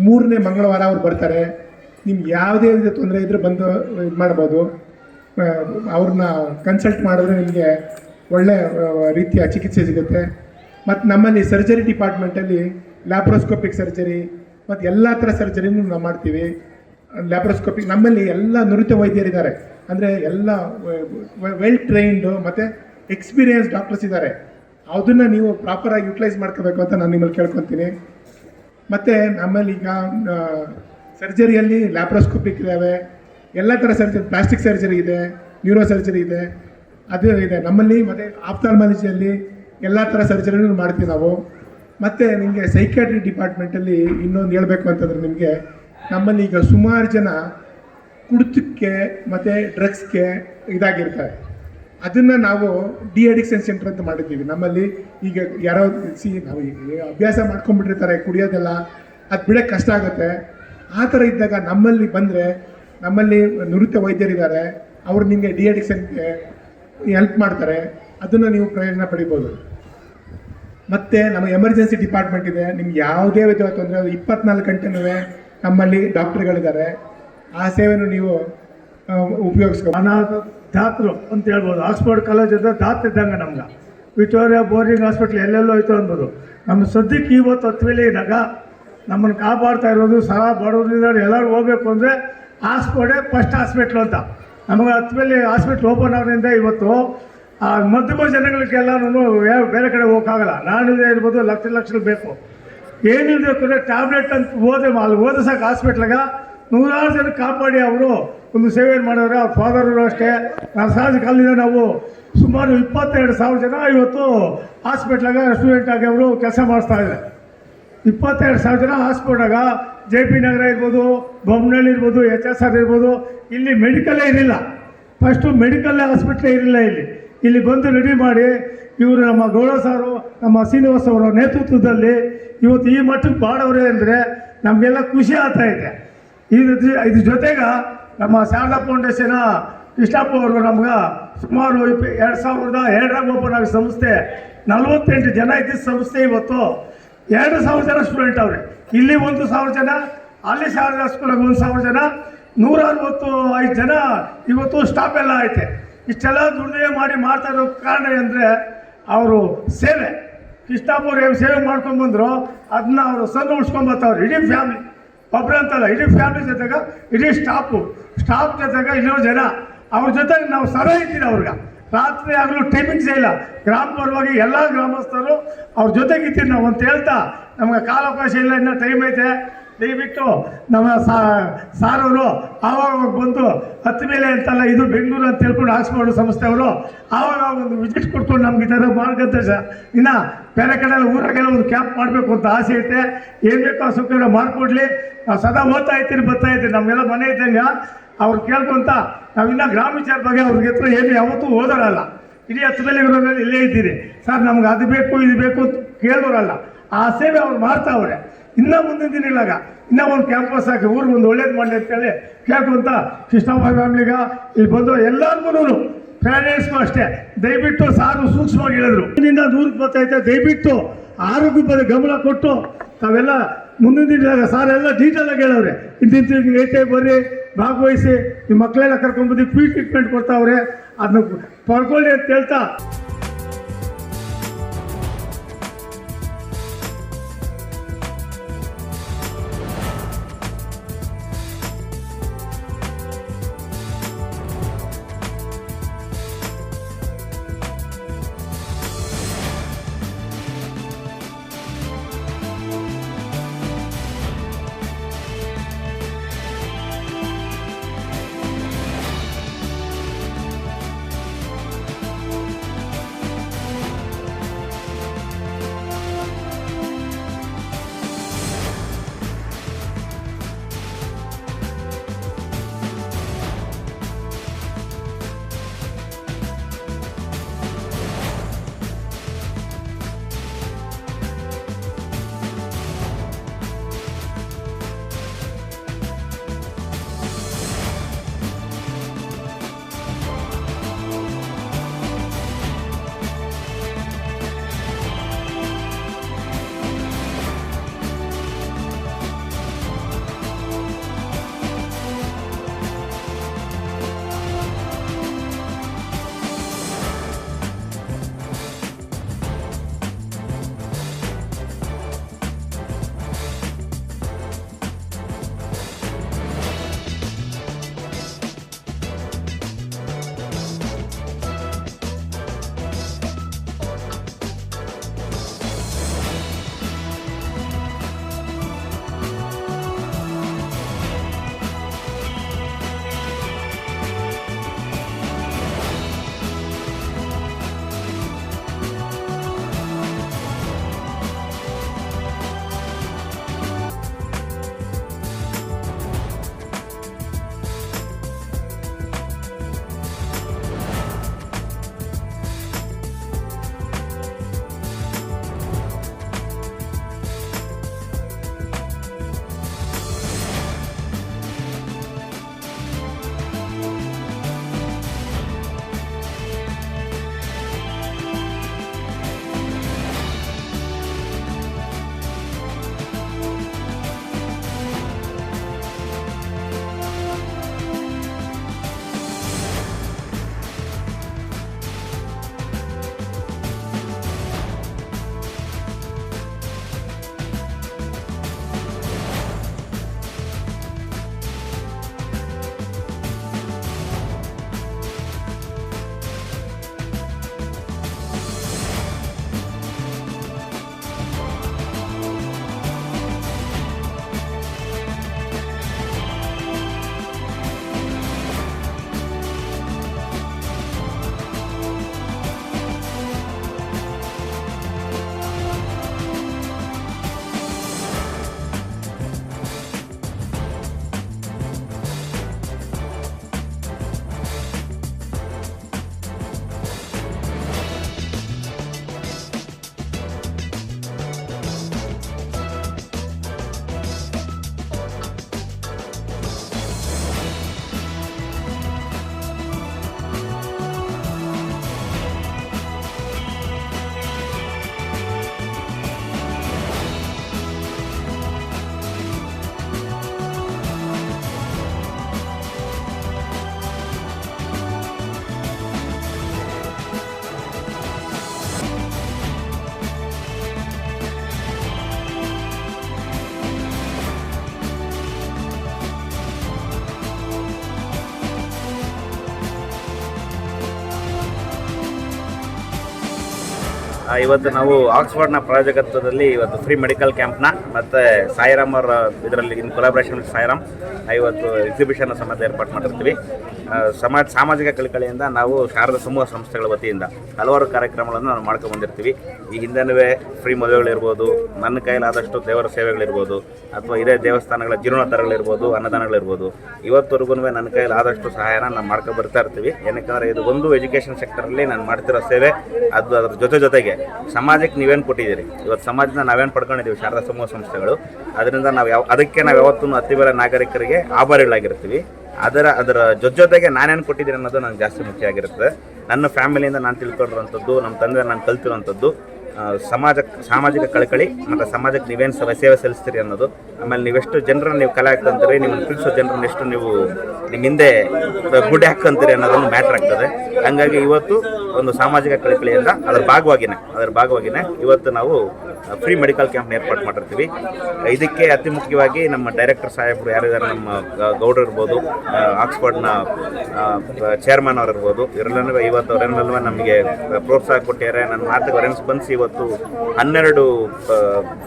3ನೇ ಮಂಗಳವಾರ ಅವ್ರು ಬರ್ತಾರೆ. ನಿಮ್ಗೆ ಯಾವುದೇ ರೀತಿಯ ತೊಂದರೆ ಇದ್ದರೆ ಬಂದು ಇದು ಮಾಡ್ಬೋದು. ಅವ್ರನ್ನ ಕನ್ಸಲ್ಟ್ ಮಾಡಿದ್ರೆ ನಿಮಗೆ ಒಳ್ಳೆ ರೀತಿಯ ಚಿಕಿತ್ಸೆ ಸಿಗುತ್ತೆ. ಮತ್ತು ನಮ್ಮಲ್ಲಿ ಸರ್ಜರಿ ಡಿಪಾರ್ಟ್ಮೆಂಟಲ್ಲಿ ಲ್ಯಾಪ್ರೋಸ್ಕೋಪಿಕ್ ಸರ್ಜರಿ ಮತ್ತು ಎಲ್ಲ ಥರ ಸರ್ಜರಿನೂ ನಾವು ಮಾಡ್ತೀವಿ. ಲ್ಯಾಪ್ರೋಸ್ಕೋಪಿಕ್ ನಮ್ಮಲ್ಲಿ ಎಲ್ಲ ನುರಿತ ವೈದ್ಯರಿದ್ದಾರೆ, ಅಂದರೆ ಎಲ್ಲ ವೆಲ್ ಟ್ರೈನ್ಡು ಮತ್ತು ಎಕ್ಸ್ಪೀರಿಯನ್ಸ್ ಡಾಕ್ಟರ್ಸ್ ಇದ್ದಾರೆ. ಅದನ್ನು ನೀವು ಪ್ರಾಪರಾಗಿ ಯುಟಿಲೈಸ್ ಮಾಡ್ಕೋಬೇಕು ಅಂತ ನಾನು ನಿಮ್ಮಲ್ಲಿ ಕೇಳ್ಕೊತೀನಿ. ಮತ್ತು ನಮ್ಮಲ್ಲಿ ಈಗ ಸರ್ಜರಿಯಲ್ಲಿ ಲ್ಯಾಪ್ರೋಸ್ಕೋಪಿಕ್ ಇದ್ದಾವೆ, ಎಲ್ಲ ಥರ ಸರ್ಜರಿ, ಪ್ಲಾಸ್ಟಿಕ್ ಸರ್ಜರಿ ಇದೆ, ನ್ಯೂರೋ ಸರ್ಜರಿ ಇದೆ, ಅದು ಇದೆ ನಮ್ಮಲ್ಲಿ. ಮತ್ತು ಆಫ್ಥಾಲ್ಮಾಲಜಿಯಲ್ಲಿ ಎಲ್ಲ ಥರ ಸರ್ಜರಿನೂ ಮಾಡ್ತೀವಿ ನಾವು. ಮತ್ತು ನಿಮಗೆ ಸೈಕ್ಯಾಟ್ರಿ ಡಿಪಾರ್ಟ್ಮೆಂಟಲ್ಲಿ ಇನ್ನೊಂದು ಹೇಳಬೇಕು ಅಂತಂದರೆ, ನಿಮಗೆ ನಮ್ಮಲ್ಲಿ ಈಗ ಸುಮಾರು ಜನ ಕುಡಿತಕ್ಕೆ ಮತ್ತು ಡ್ರಗ್ಸ್ಗೆ ಇದಾಗಿರ್ತಾರೆ. ಅದನ್ನು ನಾವು ಡಿ ಅಡಿಕ್ಷನ್ ಸೆಂಟರ್ ಅಂತ ಮಾಡಿದ್ದೀವಿ ನಮ್ಮಲ್ಲಿ. ಈಗ ಯಾರೋ ನಾವು ಅಭ್ಯಾಸ ಮಾಡ್ಕೊಂಡ್ಬಿಟ್ಟಿರ್ತಾರೆ ಕುಡಿಯೋದೆಲ್ಲ, ಅದು ಬಿಡೋಕ್ಕೆ ಕಷ್ಟ ಆಗುತ್ತೆ. ಆ ಥರ ಇದ್ದಾಗ ನಮ್ಮಲ್ಲಿ ಬಂದರೆ, ನಮ್ಮಲ್ಲಿ ನುರಿತ ವೈದ್ಯರಿದ್ದಾರೆ, ಅವರು ನಿಮಗೆ ಡಿ ಅಡಿಕ್ಷನ್ಗೆ ಹೆಲ್ಪ್ ಮಾಡ್ತಾರೆ. ಅದನ್ನು ನೀವು ಪ್ರಯೋಜನ ಪಡಿಬೋದು. ಮತ್ತು ನಮ್ಮ ಎಮರ್ಜೆನ್ಸಿ ಡಿಪಾರ್ಟ್ಮೆಂಟ್ ಇದೆ. ನಿಮ್ಗೆ ಯಾವುದೇ ವಿಧವಾದ ತೊಂದರೆ 24 ಗಂಟೆನೂ ನಮ್ಮಲ್ಲಿ ಡಾಕ್ಟ್ರುಗಳಿದ್ದಾರೆ. ಆ ಸೇವೆಯನ್ನು ನೀವು ಉಪಯೋಗಿಸ್ಕೊ. ಅನಾಥ ದಾತರು ಅಂತ ಹೇಳ್ಬೋದು. ಆಕ್ಸ್ಫರ್ಡ್ ಕಾಲೇಜ್ ಅಂತ ದಾತ ಇದ್ದಂಗೆ ನಮ್ಗೆ. ವಿಕ್ಟೋರಿಯಾ ಬೋರಿಂಗ್ ಹಾಸ್ಪಿಟ್ಲ್ ಎಲ್ಲೆಲ್ಲೋ ಹೋಯ್ತು ಅನ್ಬೋದು. ನಮ್ಮ ಸದ್ಯಕ್ಕೆ ಇವತ್ತು 10 ವೇಳೆ ಇದ್ದಾಗ ನಮ್ಮನ್ನು ಕಾಪಾಡ್ತಾ ಇರೋದು ಸಹ ಬಡವರಿಂದ ಎಲ್ಲರೂ ಹೋಗ್ಬೇಕು ಅಂದರೆ ಆಸ್ಪರ್ಡೆ ಫಸ್ಟ್ ಹಾಸ್ಪಿಟ್ಲು ಅಂತ. ನಮಗೆ 10 ವೇಳೆ ಹಾಸ್ಪಿಟ್ಲ್ ಓಪನ್ ಆಗೋದ್ರಿಂದ ಇವತ್ತು ಮಧ್ಯಮ ಜನಗಳಿಗೆಲ್ಲನೂ ಬೇರೆ ಕಡೆ ಹೋಗೋಕ್ಕಾಗಲ್ಲ. ನಾನಿದೆ ಇರ್ಬೋದು, ಲಕ್ಷ ಬೇಕು. ಏನಿರಬೇಕು ಅಂದರೆ ಟ್ಯಾಬ್ಲೆಟ್ ಅಂತ ಅಲ್ಲಿ ಓದಿಸೋಕೆ ಹಾಸ್ಪಿಟ್ಲಾಗ ನೂರಾರು ಜನ ಕಾಪಾಡಿ ಅವರು ಒಂದು ಸೇವೆ ಮಾಡಿದ್ರೆ. ಅವ್ರ ಫಾದರು ಅಷ್ಟೇ. ನರಸಾಜ್ ಕಾಲದಿಂದ ನಾವು ಸುಮಾರು 22,000 ಜನ ಇವತ್ತು ಹಾಸ್ಪಿಟ್ಲಾಗ ಸ್ಟೂಡೆಂಟ್ ಆಗಿ ಅವರು ಕೆಲಸ ಮಾಡಿಸ್ತಾ ಇದ್ದಾರೆ. 22,000 ಜನ ಹಾಸ್ಪಿಟ್ಲಾಗ JP ನಗರ ಇರ್ಬೋದು, ಬೊಮ್ಮನಹಳ್ಳಿ ಇರ್ಬೋದು, HSR ಇರ್ಬೋದು. ಇಲ್ಲಿ ಮೆಡಿಕಲ್ಲೇ ಇರಲಿಲ್ಲ. ಫಸ್ಟು ಮೆಡಿಕಲ್ ಹಾಸ್ಪಿಟ್ಲೇ ಇರಲಿಲ್ಲ. ಇಲ್ಲಿ ಬಂದು ರೆಡಿ ಮಾಡಿ ಇವರು ನಮ್ಮ ಗೌಡ ಸಾರು, ನಮ್ಮ ಶ್ರೀನಿವಾಸ್ ಅವರ ನೇತೃತ್ವದಲ್ಲಿ ಇವತ್ತು ಈ ಮಟ್ಟಕ್ಕೆ ಬಾಡವ್ರೆ ಅಂದರೆ ನಮಗೆಲ್ಲ ಖುಷಿ ಆಗ್ತಾ ಇದೆ. ಇದ್ರ ಜೊತೆಗೆ ನಮ್ಮ ಶಾರದಾ ಫೌಂಡೇಶನ್ ಕೃಷ್ಣಪ್ಪ ಅವರು ನಮ್ಗೆ ಸುಮಾರು 2002ರಾಗ ಓಪನ್ ಆಗಿ ಸಂಸ್ಥೆ, 48 ಜನ ಇದ್ದಿದ್ದ ಸಂಸ್ಥೆ ಇವತ್ತು 2,000 ಜನ ಸ್ಟೂಡೆಂಟ್ ಅವ್ರೆ. ಇಲ್ಲಿ 1,000 ಜನ, ಅಲ್ಲಿ ಶಾರದಾ ಸ್ಕೂಲಾಗ 1,000 ಜನ, 165 ಜನ ಇವತ್ತು ಸ್ಟಾಫ್ ಎಲ್ಲ ಐತೆ. ಇಷ್ಟೆಲ್ಲ ದುಡ್ದೇ ಮಾಡಿ ಮಾಡ್ತಾ ಇರೋ ಕಾರಣ ಅಂದರೆ ಅವರು ಸೇವೆ. ಕೃಷ್ಣಪ್ಪ ಅವ್ರು ಏನು ಸೇವೆ ಮಾಡ್ಕೊಂಡ್ಬಂದ್ರು ಅದನ್ನ ಅವರು ಸಣ್ಣ ಉಳ್ಸ್ಕೊಂಬತ್ತವ್ರು. ಇಡೀ ಫ್ಯಾಮಿಲಿ, ಒಬ್ಬರಂತಲ್ಲ, ಇಡೀ ಫ್ಯಾಮಿಲಿ ಜೊತೆಗೆ ಇಡೀ ಸ್ಟಾಫ್ ಜೊತೆಗೆ ಇನ್ನೂ ಜನ ಅವ್ರ ಜೊತೆಗೆ ನಾವು ಸದಾ ಇದ್ದೀವಿ. ಅವ್ರಿಗೆ ರಾತ್ರಿ ಆಗಲೂ ಟೈಮಿಂಗ್ಸೇ ಇಲ್ಲ. ಗ್ರಾಮ ಪರವಾಗಿ ಎಲ್ಲ ಗ್ರಾಮಸ್ಥರು ಅವ್ರ ಜೊತೆಗೆ ಇದ್ದೀವಿ ನಾವು ಅಂತ ಹೇಳ್ತಾ, ನಮಗೆ ಕಾಲಾವಕಾಶ ಇಲ್ಲ, ಇನ್ನೂ ಟೈಮ್ ಐತೆ. ದಯವಿಟ್ಟು ನಮ್ಮ ಸಾರವರು ಆವಾಗ ಬಂದು ಹತ್ತ ಮೇಲೆ ಅಂತಲ್ಲ, ಇದು ಬೆಂಗಳೂರು ಅಂತ ಹೇಳ್ಕೊಂಡು ಆಕ್ಸ್ಫರ್ಡ್ ಸಂಸ್ಥೆಯವರು ಆವಾಗ ಒಂದು ವಿಸಿಟ್ ಕೊಟ್ಕೊಂಡು ನಮ್ಗೆ ಈ ಥರ ಮಾಡ್ಕಂತ ಇನ್ನು ಬೇರೆ ಕಡೆ ಊರಾಗೆಲ್ಲ ಒಂದು ಕ್ಯಾಂಪ್ ಮಾಡಬೇಕು ಅಂತ ಆಸೆ ಐತೆ. ಏನು ಬೇಕೋ ಆ ಸೌಕರ್ಯ ಮಾಡಿಕೊಡ್ಲಿ. ನಾವು ಸದಾ ಓದ್ತಾ ಇರ್ತೀರಿ, ಬರ್ತಾ ಇರ್ತೀರಿ. ನಮಗೆಲ್ಲ ಮನೆ ಇದ್ದಂಗೆ ಅವ್ರು ಕೇಳ್ಕೊಂತ ನಾವಿನ್ನ ಗ್ರಾಮ ವಿಚಾರ ಬಗ್ಗೆ ಅವ್ರಿಗೆ ಹತ್ರ ಏನು ಯಾವತ್ತೂ ಓದೋರಲ್ಲ. ಇಡೀ ಹತ್ತು ಮೇಲೆ ಇರೋದ್ರಲ್ಲಿ ಇಲ್ಲೇ ಇದ್ದೀರಿ ಸರ್, ನಮ್ಗೆ ಅದು ಬೇಕು ಇದು ಬೇಕು ಅಂತ ಕೇಳೋರಲ್ಲ. ಆ ಸೇವೆ ಅವ್ರು ಮಾಡ್ತಾವ್ರೆ. ಇನ್ನೂ ಮುಂದಿನ ದಿನಗಳಾಗ ಇನ್ನೂ ಒಂದು ಕ್ಯಾಂಪಸ್ ಹಾಕಿ ಊರಿಗೆ ಒಂದು ಒಳ್ಳೇದು ಮಾಡಲಿ ಅಂತೇಳಿ ಕೇಳ್ಕೊಂತ ಕೃಷ್ಣಪ್ಪ ಫ್ಯಾಮಿಲಿಗ ಇಲ್ಲಿ ಬಂದು ಎಲ್ಲರಿಗೂ ಪ್ಯಾರೆಂಟ್ಸ್ಗೂ ಅಷ್ಟೇ ದಯವಿಟ್ಟು ಸಾರು ಸೂಕ್ಷ್ಮವಾಗಿ ಹೇಳಿದ್ರು. ಇದರಿಂದ ದೂರಕ್ಕೆ ಬರ್ತೈತೆ. ದಯವಿಟ್ಟು ಆರೋಗ್ಯ ಬಗ್ಗೆ ಗಮನ ಕೊಟ್ಟು ತಾವೆಲ್ಲ ಮುಂದಿನ ದಿನದಾಗ ಸಾರ್ ಎಲ್ಲ ಡೀಟೇಲಾಗಿ ಹೇಳವ್ರೆ. ಇಂತಿಂತ ಐತೆ, ಬರ್ರಿ ಭಾಗವಹಿಸಿ, ನಿಮ್ಮ ಮಕ್ಕಳೆಲ್ಲ ಕರ್ಕೊಂಡ್ಬಂದು ಫ್ರೀ ಟ್ರೀಟ್ಮೆಂಟ್ ಕೊಡ್ತಾವ್ರೆ. ಅದನ್ನ ಪಡ್ಕೊಳ್ಳಿ ಅಂತ ಹೇಳ್ತಾ ಇವತ್ತು ನಾವು ಆಕ್ಸ್ಫರ್ಡ್ನ ಪ್ರಾಯೋಜಕತ್ವದಲ್ಲಿ ಇವತ್ತು ಫ್ರೀ ಮೆಡಿಕಲ್ ಕ್ಯಾಂಪ್ನ ಮತ್ತು ಸಾಯಿರಾಮ್ ಅವರ ಇದರಲ್ಲಿ ಇನ್ ಕೊಲಾಬ್ರೇಷನ್ ವಿತ್ ಸಾಯಿರಾಮ್ ಇವತ್ತು ಎಕ್ಸಿಬಿಷನ್ ಸಮೇತ ಏರ್ಪಾಡು ಮಾಡಿರ್ತೀವಿ. ಸಾಮಾಜಿಕ ಕಳಕಳಿಯಿಂದ ನಾವು ಶಾರದಾ ಸಮೂಹ ಸಂಸ್ಥೆಗಳ ವತಿಯಿಂದ ಹಲವಾರು ಕಾರ್ಯಕ್ರಮಗಳನ್ನು ನಾವು ಮಾಡ್ಕೊಂಡು ಬಂದಿರ್ತೀವಿ. ಈ ಹಿಂದೆನೂ ಫ್ರೀ ಮದುವೆಗಳಿರ್ಬೋದು, ನನ್ನ ಕೈಲಾದಷ್ಟು ದೇವರ ಸೇವೆಗಳಿರ್ಬೋದು, ಅಥವಾ ಇದೇ ದೇವಸ್ಥಾನಗಳ ಜೀರ್ಣೋದ್ಧಾರಗಳಿರ್ಬೋದು, ಅನ್ನದಾನಗಳಿರ್ಬೋದು, ಇವತ್ತವರೆಗೂ ನನ್ನ ಕೈಲಾದಷ್ಟು ಸಹಾಯನ ನಾವು ಮಾಡ್ಕೊಂಡು ಬರ್ತಾ ಇರ್ತೀವಿ. ಏನಕ್ಕೆ ಇದು ಒಂದು ಎಜುಕೇಷನ್ ಸೆಕ್ಟರಲ್ಲಿ ನಾನು ಮಾಡ್ತಿರೋ ಸೇವೆ, ಅದು ಅದ್ರ ಜೊತೆಗೆ ಸಮಾಜಕ್ಕೆ ನೀವೇನು ಕೊಟ್ಟಿದ್ದೀರಿ, ಇವತ್ತು ಸಮಾಜನ ನಾವೇನು ಪಡ್ಕೊಂಡಿದ್ದೀವಿ ಶಾರದಾ ಸಮೂಹ ಸಂಸ್ಥೆಗಳು, ಅದರಿಂದ ಅದಕ್ಕೆ ನಾವು ಯಾವತ್ತೂ ಅತಿ ಬೇರೆ ನಾಗರಿಕರಿಗೆ ಆಭಾರಿಗಳಾಗಿರ್ತೀವಿ. ಅದರ ಜೊತೆಗೆ ನಾನೇನು ಕೊಟ್ಟಿದ್ದೀನಿ ಅನ್ನೋದು ನನಗೆ ಜಾಸ್ತಿ ಮುಖ್ಯ ಆಗಿರುತ್ತೆ. ನನ್ನ ಫ್ಯಾಮಿಲಿಯಿಂದ ನಾನು ತಿಳ್ಕೊಂಡಿರೋಂಥದ್ದು, ನಮ್ಮ ತಂದೆ ನಾನು ಕಲ್ತಿರೋಂಥದ್ದು ಸಾಮಾಜಿಕ ಕಳಕಳಿ ಮತ್ತು ಸಮಾಜಕ್ಕೆ ನೀವೇನು ಸೇವೆ ಸಲ್ಲಿಸ್ತೀರಿ ಅನ್ನೋದು. ಆಮೇಲೆ ನೀವೆಷ್ಟು ಜನರನ್ನು ನೀವು ಕಲೆ ಹಾಕ್ಕೊಂತೀರಿ, ನಿಮ್ಮನ್ನು ತಿಳಿಸೋ ಜನರನ್ನ ಎಷ್ಟು ನೀವು ನಿಮ್ಮ ಹಿಂದೆ ಗುಡ್ಡೆ ಹಾಕ್ಕೊಂತೀರಿ ಅನ್ನೋದನ್ನು ಮ್ಯಾಟ್ರ್ ಆಗ್ತದೆ. ಹಂಗಾಗಿ ಇವತ್ತು ಒಂದು ಸಾಮಾಜಿಕ ಕಳಕಳಿಯಿಂದ ಅದರ ಭಾಗವಾಗಿನೇ ಇವತ್ತು ನಾವು ಫ್ರೀ ಮೆಡಿಕಲ್ ಕ್ಯಾಂಪ್ನ ಏರ್ಪಾಡು ಮಾಡಿರ್ತೀವಿ. ಇದಕ್ಕೆ ಅತಿ ಮುಖ್ಯವಾಗಿ ನಮ್ಮ ಡೈರೆಕ್ಟರ್ ಸಾಹೇಬರು ಯಾರಿದ್ದಾರೆ, ನಮ್ಮ ಗೌಡ್ರು ಇರ್ಬೋದು, ಆಕ್ಸ್ಫರ್ಡ್ನ ಚೇರ್ಮನ್ ಅವರು ಇರ್ಬೋದು, ಇವರೆಲ್ಲನೂ ಇವತ್ತು ಅವರೆಲ್ಲನೂ ನಮಗೆ ಪ್ರೋತ್ಸಾಹ ಕೊಟ್ಟಿದ್ದಾರೆ. ನನ್ನ ಮಾತಿಗೆ ಅವರೇನು ಸ್ಪಂದಿಸಿ ಇವತ್ತು 12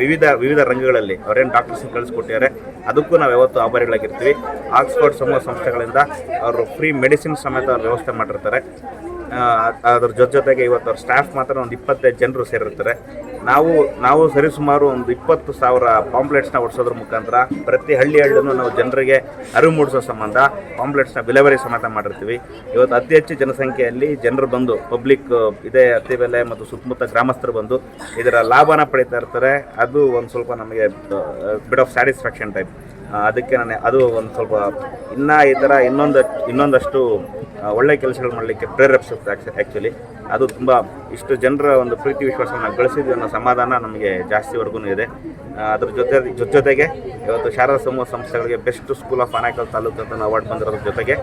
ವಿವಿಧ ರಂಗಗಳಲ್ಲಿ ಅವರೇನು ಡಾಕ್ಟರ್ಸ್ ಕಳಿಸ್ಕೊಟ್ಟಿದ್ದಾರೆ. ಅದಕ್ಕೂ ನಾವು ಯಾವತ್ತು ಆಭಾರಿಗಳಾಗಿರ್ತೀವಿ. ಆಕ್ಸ್ಫರ್ಡ್ ಸಮೂಹ ಸಂಸ್ಥೆಗಳಿಂದ ಅವರು ಫ್ರೀ ಮೆಡಿಸಿನ್ ಸಮೇತ ಅವ್ರು ವ್ಯವಸ್ಥೆ ಮಾಡಿರ್ತಾರೆ. ಅದ್ರ ಜೊತೆಗೆ ಇವತ್ತು ಅವ್ರ ಸ್ಟಾಫ್ ಮಾತ್ರ ಒಂದು 25 ಜನರು ಸೇರಿರ್ತಾರೆ. ನಾವು ಸರಿಸುಮಾರು ಒಂದು 20,000 ಪಾಂಪ್ಲೆಟ್ಸ್ನ ಹೊಡ್ಸೋದ್ರ ಮುಖಾಂತರ ಪ್ರತಿ ಹಳ್ಳಿಯಲ್ಲೂ ನಾವು ಜನರಿಗೆ ಅರಿವು ಮೂಡಿಸೋ ಸಂಬಂಧ ಪಾಂಪ್ಲೆಟ್ಸ್ನ ವಿಲೇವಾರಿ ಸಮೇತ ಮಾಡಿರ್ತೀವಿ. ಇವತ್ತು ಅತಿ ಹೆಚ್ಚು ಜನಸಂಖ್ಯೆಯಲ್ಲಿ ಜನರು ಬಂದು ಪಬ್ಲಿಕ್ ಇದೇ ಅತ್ತಿಬೆಲೆ ಮತ್ತು ಸುತ್ತಮುತ್ತ ಗ್ರಾಮಸ್ಥರು ಬಂದು ಇದರ ಲಾಭನ ಪಡೀತಾ ಇರ್ತಾರೆ. ಅದು ಒಂದು ಸ್ವಲ್ಪ ನಮಗೆ ಬಿಟ್ ಆಫ್ ಸ್ಯಾಟಿಸ್ಫ್ಯಾಕ್ಷನ್ ಟೈಪ್. ಅದಕ್ಕೆ ಅದು ಒಂದು ಸ್ವಲ್ಪ ಇನ್ನೂ ಈ ಥರ ಇನ್ನೊಂದಷ್ಟು ಒಳ್ಳೆಯ ಕೆಲಸಗಳು ಮಾಡಲಿಕ್ಕೆ ಪ್ರೇರೇಪಿಸುತ್ತೆ. ಆ್ಯಕ್ಚುಲಿ ಅದು ತುಂಬ ಇಷ್ಟು ಜನರ ಒಂದು ಪ್ರೀತಿ ವಿಶ್ವಾಸವನ್ನು ಗಳಿಸಿದ್ವಿ ಅನ್ನೋ ಸಮಾಧಾನ ನಮಗೆ ಜಾಸ್ತಿವರೆಗೂ ಇದೆ. ಅದ್ರ ಜೊತೆಗೆ ಇವತ್ತು ಶಾರದಾ ಸಮೂಹ ಸಂಸ್ಥೆಗಳಿಗೆ best school of Anekal taluk ಅಂತ ಅವಾರ್ಡ್ ಬಂದಿರೋದ್ರ ಜೊತೆಗೆ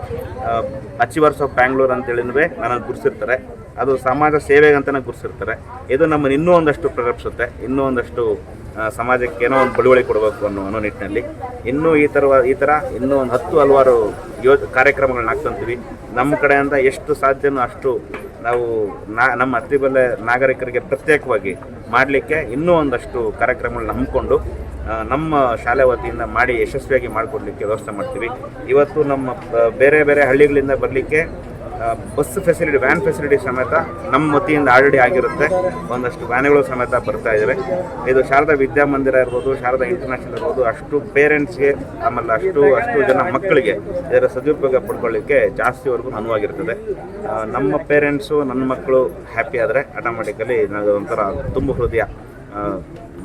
ಅಚೀವರ್ಸ್ ಆಫ್ ಬ್ಯಾಂಗ್ಳೂರ್ ಅಂತೇಳಿನೂ ನನ್ನನ್ನು ಗುರುತಿಸಿರ್ತಾರೆ. ಅದು ಸಮಾಜ ಸೇವೆಗೆ ಅಂತಲೇ ಗುರುತಿಸಿರ್ತಾರೆ. ಇದು ನಮ್ಮನ್ನು ಇನ್ನೂ ಒಂದಷ್ಟು ಪ್ರೇರೇಪಿಸುತ್ತೆ, ಇನ್ನೂ ಒಂದಷ್ಟು ಸಮಾಜಕ್ಕೆ ಏನೋ ಒಂದು ಬಳುವಳಿ ಕೊಡಬೇಕು ಅನ್ನೋ ನಿಟ್ಟಿನಲ್ಲಿ ಇನ್ನೂ ಈ ಥರ ಇನ್ನೂ ಒಂದು 10 ಹಲವಾರು ಕಾರ್ಯಕ್ರಮಗಳನ್ನ ಹಾಕ್ಕೊಂತೀವಿ. ನಮ್ಮ ಕಡೆಯಿಂದ ಎಷ್ಟು ಸಾಧ್ಯನೋ ಅಷ್ಟು ನಾವು ನಮ್ಮ ಅತ್ತಿಬೆಲೆ ನಾಗರಿಕರಿಗೆ ಪ್ರತ್ಯೇಕವಾಗಿ ಮಾಡಲಿಕ್ಕೆ ಇನ್ನೂ ಒಂದಷ್ಟು ಕಾರ್ಯಕ್ರಮಗಳನ್ನ ಹಮ್ಮಿಕೊಂಡು ನಮ್ಮ ಶಾಲೆ ವತಿಯಿಂದ ಮಾಡಿ ಯಶಸ್ವಿಯಾಗಿ ಮಾಡಿಕೊಡ್ಲಿಕ್ಕೆ ವ್ಯವಸ್ಥೆ ಮಾಡ್ತೀವಿ. ಇವತ್ತು ನಮ್ಮ ಬೇರೆ ಹಳ್ಳಿಗಳಿಂದ ಬರಲಿಕ್ಕೆ ಬಸ್ ಫೆಸಿಲಿಟಿ, ವ್ಯಾನ್ ಫೆಸಿಲಿಟಿ ಸಮೇತ ನಮ್ಮ ವತಿಯಿಂದ ಆಲ್ರೆಡಿ ಆಗಿರುತ್ತೆ. ಒಂದಷ್ಟು ವ್ಯಾನ್ಗಳು ಸಮೇತ ಬರ್ತಾ ಇದ್ದಾವೆ. ಇದು ಶಾರದಾ ವಿದ್ಯಾಮಂದಿರ ಇರ್ಬೋದು, ಶಾರದಾ ಇಂಟರ್ನ್ಯಾಷನಲ್ ಇರ್ಬೋದು, ಅಷ್ಟು ಪೇರೆಂಟ್ಸ್ಗೆ ಆಮೇಲೆ ಅಷ್ಟು ಜನ ಮಕ್ಕಳಿಗೆ ಇದರ ಸದುಪಯೋಗ ಪಡ್ಕೊಳ್ಳಿಕ್ಕೆ ಜಾಸ್ತಿವರೆಗೂ ಅನುವಾಗಿರ್ತದೆ. ನಮ್ಮ ಪೇರೆಂಟ್ಸು, ನನ್ನ ಮಕ್ಕಳು ಹ್ಯಾಪಿ ಆದರೆ ಆಟೋಮೆಟಿಕಲಿ ನನಗೆ ಒಂಥರ ತುಂಬ ಹೃದಯ.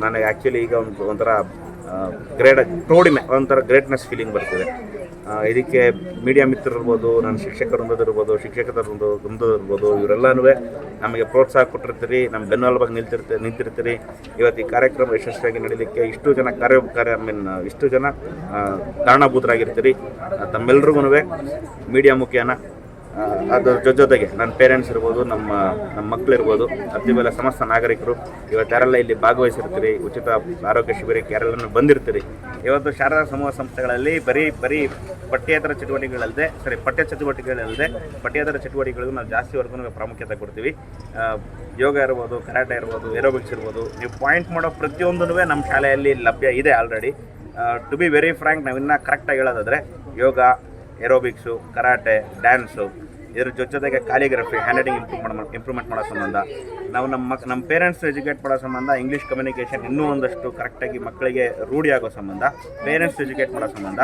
ನನಗೆ ಆ್ಯಕ್ಚುಲಿ ಈಗ ಒಂಥರ ಪ್ರೌಡಿಮೆ, ಒಂಥರ ಗ್ರೇಟ್ನೆಸ್ ಫೀಲಿಂಗ್ ಬರ್ತಿದೆ. ಇದಕ್ಕೆ ಮೀಡಿಯಾ ಮಿತ್ರರಿರ್ಬೋದು, ನನ್ನ ಶಿಕ್ಷಕರೊಂದಿರ್ಬೋದು, ಶಿಕ್ಷಕರ ವೃಂದದಿರ್ಬೋದು, ಇವರೆಲ್ಲನೂ ನಮಗೆ ಪ್ರೋತ್ಸಾಹ ಕೊಟ್ಟಿರ್ತೀರಿ, ನಮ್ಮ ಬೆನ್ನೆಲುಬಾಗಿ ನಿಂತಿರ್ತೀರಿ. ಇವತ್ತು ಈ ಕಾರ್ಯಕ್ರಮ ಯಶಸ್ವಿಯಾಗಿ ನಡೀಲಿಕ್ಕೆ ಇಷ್ಟು ಜನ ಇಷ್ಟು ಜನ ಕಾರಣಭೂತರಾಗಿರ್ತೀರಿ. ತಮ್ಮೆಲ್ರಿಗೂ ಮೀಡಿಯಾ ಮುಖೇನ ಅದ್ರ ಜೊತೆಗೆ ನನ್ನ ಪೇರೆಂಟ್ಸ್ ಇರ್ಬೋದು, ನಮ್ಮ ಮಕ್ಕಳಿರ್ಬೋದು, ಅತ್ತಿಬೆಲೆ ಸಮಸ್ತ ನಾಗರಿಕರು ಇವತ್ತು ಯಾರೆಲ್ಲ ಇಲ್ಲಿ ಭಾಗವಹಿಸಿರ್ತೀರಿ, ಉಚಿತ ಆರೋಗ್ಯ ಶಿಬಿರಕ್ಕೆ ಯಾರೆಲ್ಲ ಬಂದಿರ್ತೀರಿ. ಇವತ್ತು ಶಾರದಾ ಸಮೂಹ ಸಂಸ್ಥೆಗಳಲ್ಲಿ ಬರೀ ಪಠ್ಯೇತರ ಚಟುವಟಿಕೆಗಳಲ್ಲದೆ ನಾವು ಜಾಸ್ತಿವರೆಗೂ ಪ್ರಾಮುಖ್ಯತೆ ಕೊಡ್ತೀವಿ. ಯೋಗ ಇರ್ಬೋದು, ಕರಾಟೆ ಇರ್ಬೋದು, ಏರೋಬಿಕ್ಸ್ ಇರ್ಬೋದು, ನೀವು ಪಾಯಿಂಟ್ ಮಾಡೋ ಪ್ರತಿಯೊಂದೂ ನಮ್ಮ ಶಾಲೆಯಲ್ಲಿ ಲಭ್ಯ ಇದೆ already. To be very frank, ನಾವು ಇನ್ನೂ ಕರೆಕ್ಟಾಗಿ ಹೇಳೋದಾದರೆ ಯೋಗ, ಏರೋಬಿಕ್ಸು, ಕರಾಟೆ, ಡ್ಯಾನ್ಸು, ಇದರ ಜೊತೆಗೆ ಕ್ಯಾಲಿಗ್ರಫಿ, ಹ್ಯಾಂಡ್ ರೈಟಿಂಗ್ ಇಂಪ್ರೂವ್ಮೆಂಟ್ ಮಾಡೋ ಸಂಬಂಧ ನಾವು ನಮ್ಮ ಪೇರೆಂಟ್ಸ್ ಎಜುಕೇಟ್ ಮಾಡೋ ಸಂಬಂಧ, ಇಂಗ್ಲೀಷ್ ಕಮ್ಯುನಿಕೇಷನ್ ಇನ್ನೂ ಒಂದಷ್ಟು ಕರೆಕ್ಟಾಗಿ ಮಕ್ಕಳಿಗೆ ರೂಢಿ ಆಗೋ ಸಂಬಂಧ, ಪೇರೆಂಟ್ಸ್ ಎಜುಕೇಟ್ ಮಾಡೋ ಸಂಬಂಧ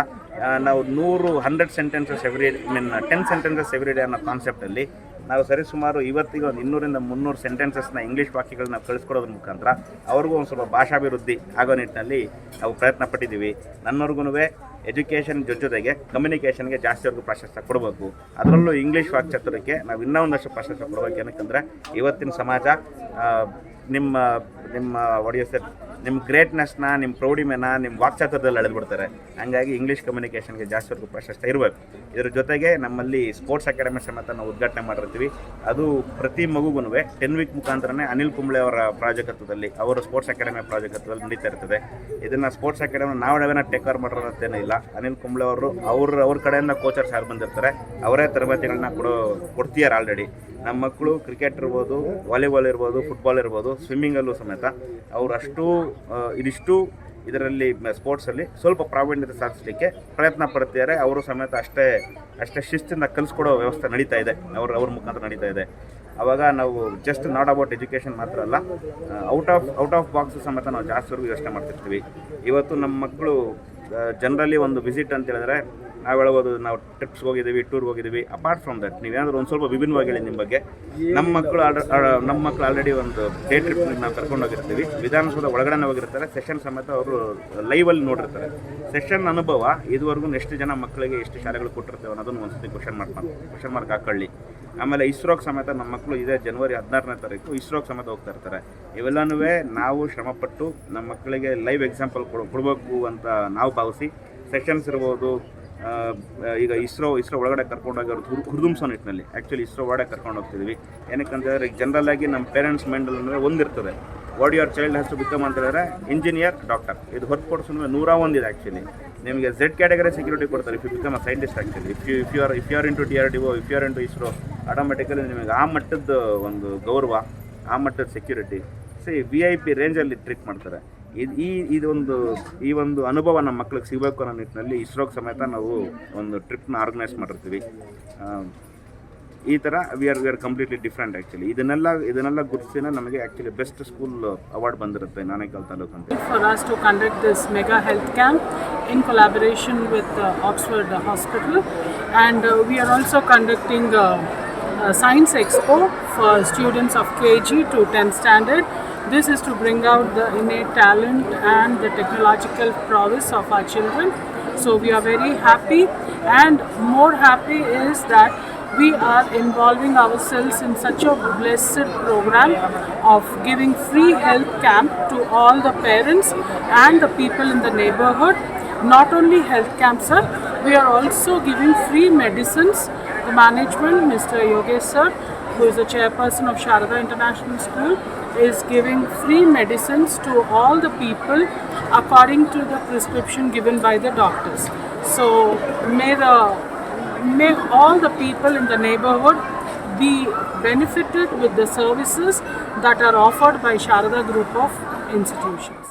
ನಾವು 100 ಸೆಂಟೆನ್ಸಸ್ 10 ಸೆಂಟೆನ್ಸಸ್ ಎವ್ರಿ ಡೇ ಅನ್ನೋ ಕಾನ್ಸೆಪ್ಟಲ್ಲಿ ನಾವು ಸರಿಸುಮಾರು ಇವತ್ತಿಗೆ ಒಂದು 200-300 ಸೆಂಟೆನ್ಸಸ್ನ ಇಂಗ್ಲೀಷ್ ವಾಕ್ಯಗಳನ್ನ ಕಳಿಸ್ಕೊಡೋದ್ರ ಮುಖಾಂತರ ಅವ್ರಿಗೂ ಒಂದು ಸ್ವಲ್ಪ ಭಾಷಾಭಿವೃದ್ಧಿ ಆಗೋ ನಿಟ್ಟಿನಲ್ಲಿ ನಾವು ಪ್ರಯತ್ನ ಪಟ್ಟಿದ್ದೀವಿ. ನನ್ನವ್ರಿಗೂ ಎಜುಕೇಷನ್ ಜೊತೆಗೆ ಕಮ್ಯುನಿಕೇಷನ್ಗೆ ಜಾಸ್ತಿವರೆಗೂ ಪ್ರಾಶಸ್ತ್ಯ ಕೊಡಬೇಕು. ಅದರಲ್ಲೂ ಇಂಗ್ಲೀಷ್ ವಾಕ್ಚಾತುರ್ಯಕ್ಕೆ ನಾವು ಇನ್ನೂ ಒಂದಷ್ಟು ಪ್ರಾಶಸ್ತ್ಯ ಕೊಡಬೇಕು. ಏನಕ್ಕಂದರೆ ಇವತ್ತಿನ ಸಮಾಜ ನಿಮ್ಮ ಒಡೆಯ ನಿಮ್ಮ ಗ್ರೇಟ್ನೆಸ್ನ, ನಿಮ್ಮ ಪ್ರೌಢಿಮೆನ ನಿಮ್ಮ ವಾಕ್ಚಾತುರ್ಯದಲ್ಲಿ ಅಳೆದ್ಬಿಡ್ತಾರೆ. ಹಂಗಾಗಿ ಇಂಗ್ಲೀಷ್ ಕಮ್ಯುನಿಕೇಷನ್ಗೆ ಜಾಸ್ತಿವರೆಗೂ ಪ್ರಶಸ್ತಿ ಇರಬೇಕು. ಇದ್ರ ಜೊತೆಗೆ ನಮ್ಮಲ್ಲಿ ಸ್ಪೋರ್ಟ್ಸ್ ಅಕಾಡೆಮಿ ಸಮೇತ ನಾವು ಉದ್ಘಾಟನೆ ಮಾಡಿರ್ತೀವಿ. ಅದು ಪ್ರತಿ ಮಗುಗೂ 10 ವೀಕ್ ಮುಖಾಂತರನೇ ಅನಿಲ್ ಕುಂಬ್ಳೆ ಅವರ ಪ್ರಾಜೆಕ್ಟ್ವದಲ್ಲಿ, ಅವರು ಸ್ಪೋರ್ಟ್ಸ್ ಅಕಾಡೆಮಿ ಪ್ರಾಜೆಕ್ಟ್ವದಲ್ಲಿ ನಡೀತಾ ಇರ್ತದೆ. ಇದನ್ನು ಸ್ಪೋರ್ಟ್ಸ್ ಅಕಾಡೆಮಿ ನಾವೇನೋ ಟೇಕ್ ಓವರ್ ಮಾಡಿರೋದೇನೂ ಇಲ್ಲ. ಅನಿಲ್ ಕುಂಬ್ಳೆ ಅವರು ಅವ್ರ ಕಡೆಯಿಂದ ಕೋಚರ್ಸ್ ಯಾರು ಬಂದಿರ್ತಾರೆ ಅವರೇ ತರಬೇತಿಗಳನ್ನ ಕೊಡ್ತೀಯಾರ ಆಲ್ರೆಡಿ. ನಮ್ಮ ಮಕ್ಕಳು ಕ್ರಿಕೆಟ್ ಇರ್ಬೋದು, ವಾಲಿಬಾಲ್ ಇರ್ಬೋದು, ಫುಟ್ಬಾಲ್ ಇರ್ಬೋದು, ಸ್ವಿಮ್ಮಿಂಗಲ್ಲೂ ಸಮೇತ ಅವರು ಇದಿಷ್ಟು ಇದರಲ್ಲಿ ಸ್ಪೋರ್ಟ್ಸಲ್ಲಿ ಸ್ವಲ್ಪ ಪ್ರಾವೀಣ್ಯತೆ ಸಾಧಿಸಲಿಕ್ಕೆ ಪ್ರಯತ್ನ ಪಡ್ತಿದ್ದಾರೆ. ಅವರು ಸಮೇತ ಅಷ್ಟೇ ಶಿಸ್ತಿಂದ ಕಲಿಸ್ಕೊಡೋ ವ್ಯವಸ್ಥೆ ನಡೀತಾ ಇದೆ, ಅವ್ರ ಮುಖಾಂತರ ನಡೀತಾ ಇದೆ. ಆವಾಗ ನಾವು ಜಸ್ಟ್ ನಾಟ್ ಅಬೌಟ್ ಎಜುಕೇಷನ್ ಮಾತ್ರ ಅಲ್ಲ, ಔಟ್ ಆಫ್ ಬಾಕ್ಸ್ ಸಮೇತ ನಾವು ಜಾಸ್ತಿವರೆಗೂ ಯೋಚನೆ ಮಾಡ್ತಿರ್ತೀವಿ. ಇವತ್ತು ನಮ್ಮ ಮಕ್ಕಳು ಜನರಲಿ ಒಂದು ವಿಸಿಟ್ ಅಂತ ಹೇಳಿದ್ರೆ ನಾವು ಹೇಳ್ಬೋದು, ನಾವು ಟ್ರಿಪ್ಸ್ಗೆ ಹೋಗಿದ್ದೀವಿ, ಟೂರ್ಗೆ ಹೋಗಿದ್ದೀವಿ. ಅಪಾರ್ಟ್ ಫ್ರಮ್ ದಟ್ ನೀವೇನಾದರೂ ಒಂದು ಸ್ವಲ್ಪ ವಿಭಿನ್ನವಾಗಿ ಹೇಳಿ ನಿಮ್ಮ ಬಗ್ಗೆ. ನಮ್ಮ ಮಕ್ಕಳು ಆಲ್ರೆಡಿ ಒಂದು ಡೇ ಟ್ರಿಪ್ಗೆ ನಾವು ಕರ್ಕೊಂಡು ಹೋಗಿರ್ತೀವಿ. ವಿಧಾನಸೌಧ ಒಳಗಡೆ ಹೋಗಿರ್ತಾರೆ, ಸೆಷನ್ ಸಮೇತ ಅವರು ಲೈವಲ್ಲಿ ನೋಡಿರ್ತಾರೆ. ಸೆಷನ್ ಅನುಭವ ಇದುವರೆಗೂ ಎಷ್ಟು ಜನ ಮಕ್ಕಳಿಗೆ ಎಷ್ಟು ಶಾಲೆಗಳು ಕೊಟ್ಟಿರ್ತೇವೆ ಅನ್ನೋದನ್ನು ಒಂದು ಸತಿ ಕ್ವಶನ್ ಮಾರ್ಕ್ ಹಾಕೊಳ್ಳಿ. ಆಮೇಲೆ ಇಸ್ರೋಗೆ ಸಮೇತ ನಮ್ಮ ಮಕ್ಕಳು ಇದೇ ಜನವರಿ 16ನೇ ತಾರೀಕು ಇಸ್ರೋಗೆ ಸಮೇತ ಹೋಗ್ತಾ ಇರ್ತಾರೆ. ಇವೆಲ್ಲನೂ ನಾವು ಶ್ರಮಪಟ್ಟು ನಮ್ಮ ಮಕ್ಕಳಿಗೆ ಲೈವ್ ಎಕ್ಸಾಂಪಲ್ ಕೊಡಬೇಕು ಅಂತ ನಾವು ಭಾವಿಸಿ ಸೆಷನ್ಸ್ ಇರ್ಬೋದು. ಈಗ ಇಸ್ರೋ ಒಳಗಡೆ ಕರ್ಕೊಂಡೋಗಿ ಅವ್ರು ಹುರಿದುಂಬಿಸೋ ನಿಟ್ಟಿನಲ್ಲಿ ಆ್ಯಕ್ಚುಲಿ ಇಸ್ರೋ ಒಳಗಡೆ ಕರ್ಕೊಂಡು ಹೋಗ್ತಿದ್ವಿ. ಏನಕ್ಕಂತಂದರೆ ಜನರಲ್ಲಾಗಿ ನಮ್ಮ ಪೇರೆಂಟ್ಸ್ ಮೈಂಡಲ್ಲಿ ಅಂದರೆ ಒಂದಿರ್ತದೆ, what your child has to become ಅಂತ ಹೇಳಿದ್ರೆ ಇಂಜಿನಿಯರ್, ಡಾಕ್ಟರ್. ಇದು ಹೊರತುಪಡಿಸೋ 101 ಇದೆ ಆ್ಯಕ್ಚುಲಿ. ನಿಮಗೆ Z ಕ್ಯಾಟಗರಿ ಸೆಕ್ಯೂರಿಟಿ ಕೊಡ್ತಾರೆ if you become a scientist actually. If you are into DRDO, if you are into ISRO, automatically ನಿಮಗೆ ಆ ಮಟ್ಟದ ಒಂದು ಗೌರವ, ಆ ಮಟ್ಟದ ಸೆಕ್ಯೂರಿಟಿ VIP ರೇಂಜಲ್ಲಿ ಟ್ರೀಟ್ ಮಾಡ್ತಾರೆ. ಈ ಒಂದು ಅನುಭವ ನಮ್ಮ ಮಕ್ಕಳಿಗೆ ಸಿಗಬೇಕು ಅನ್ನೋ ನಿಟ್ಟಿನಲ್ಲಿ ಇಸ್ರೋಗೆ ಸಮೇತ ನಾವು ಒಂದು ಟ್ರಿಪ್ನ ಆರ್ಗನೈಸ್ ಮಾಡಿರ್ತೀವಿ. ಈ ಥರ we are completely different actually. ಇದನ್ನೆಲ್ಲ ಗುರುತಿಸಿನ ನಮಗೆ ಆ್ಯಕ್ಚುಲಿ ಬೆಸ್ಟ್ ಸ್ಕೂಲ್ ಅವಾರ್ಡ್ ಬಂದಿರುತ್ತೆ ನಾನೇಕಲ್ ತಾಲೂಕು ಅಂತ. For us to conduct this mega health camp in collaboration with Oxford Hospital, and we are also conducting a Science Expo for students of KG to 10th standard. This is to bring out the innate talent and the technological prowess of our children. So we are very happy, and more happy is that we are involving ourselves in such a blessed program of giving free health camp to all the parents and the people in the neighborhood. Not only health camp, sir, we are also giving free medicines. The management, Mr. Yogesh sir, who is the chairperson of Sharada International School, is giving free medicines to all the people according to the prescription given by the doctors. So may all the people in the neighborhood be benefited with the services that are offered by Sharada Group of Institutions.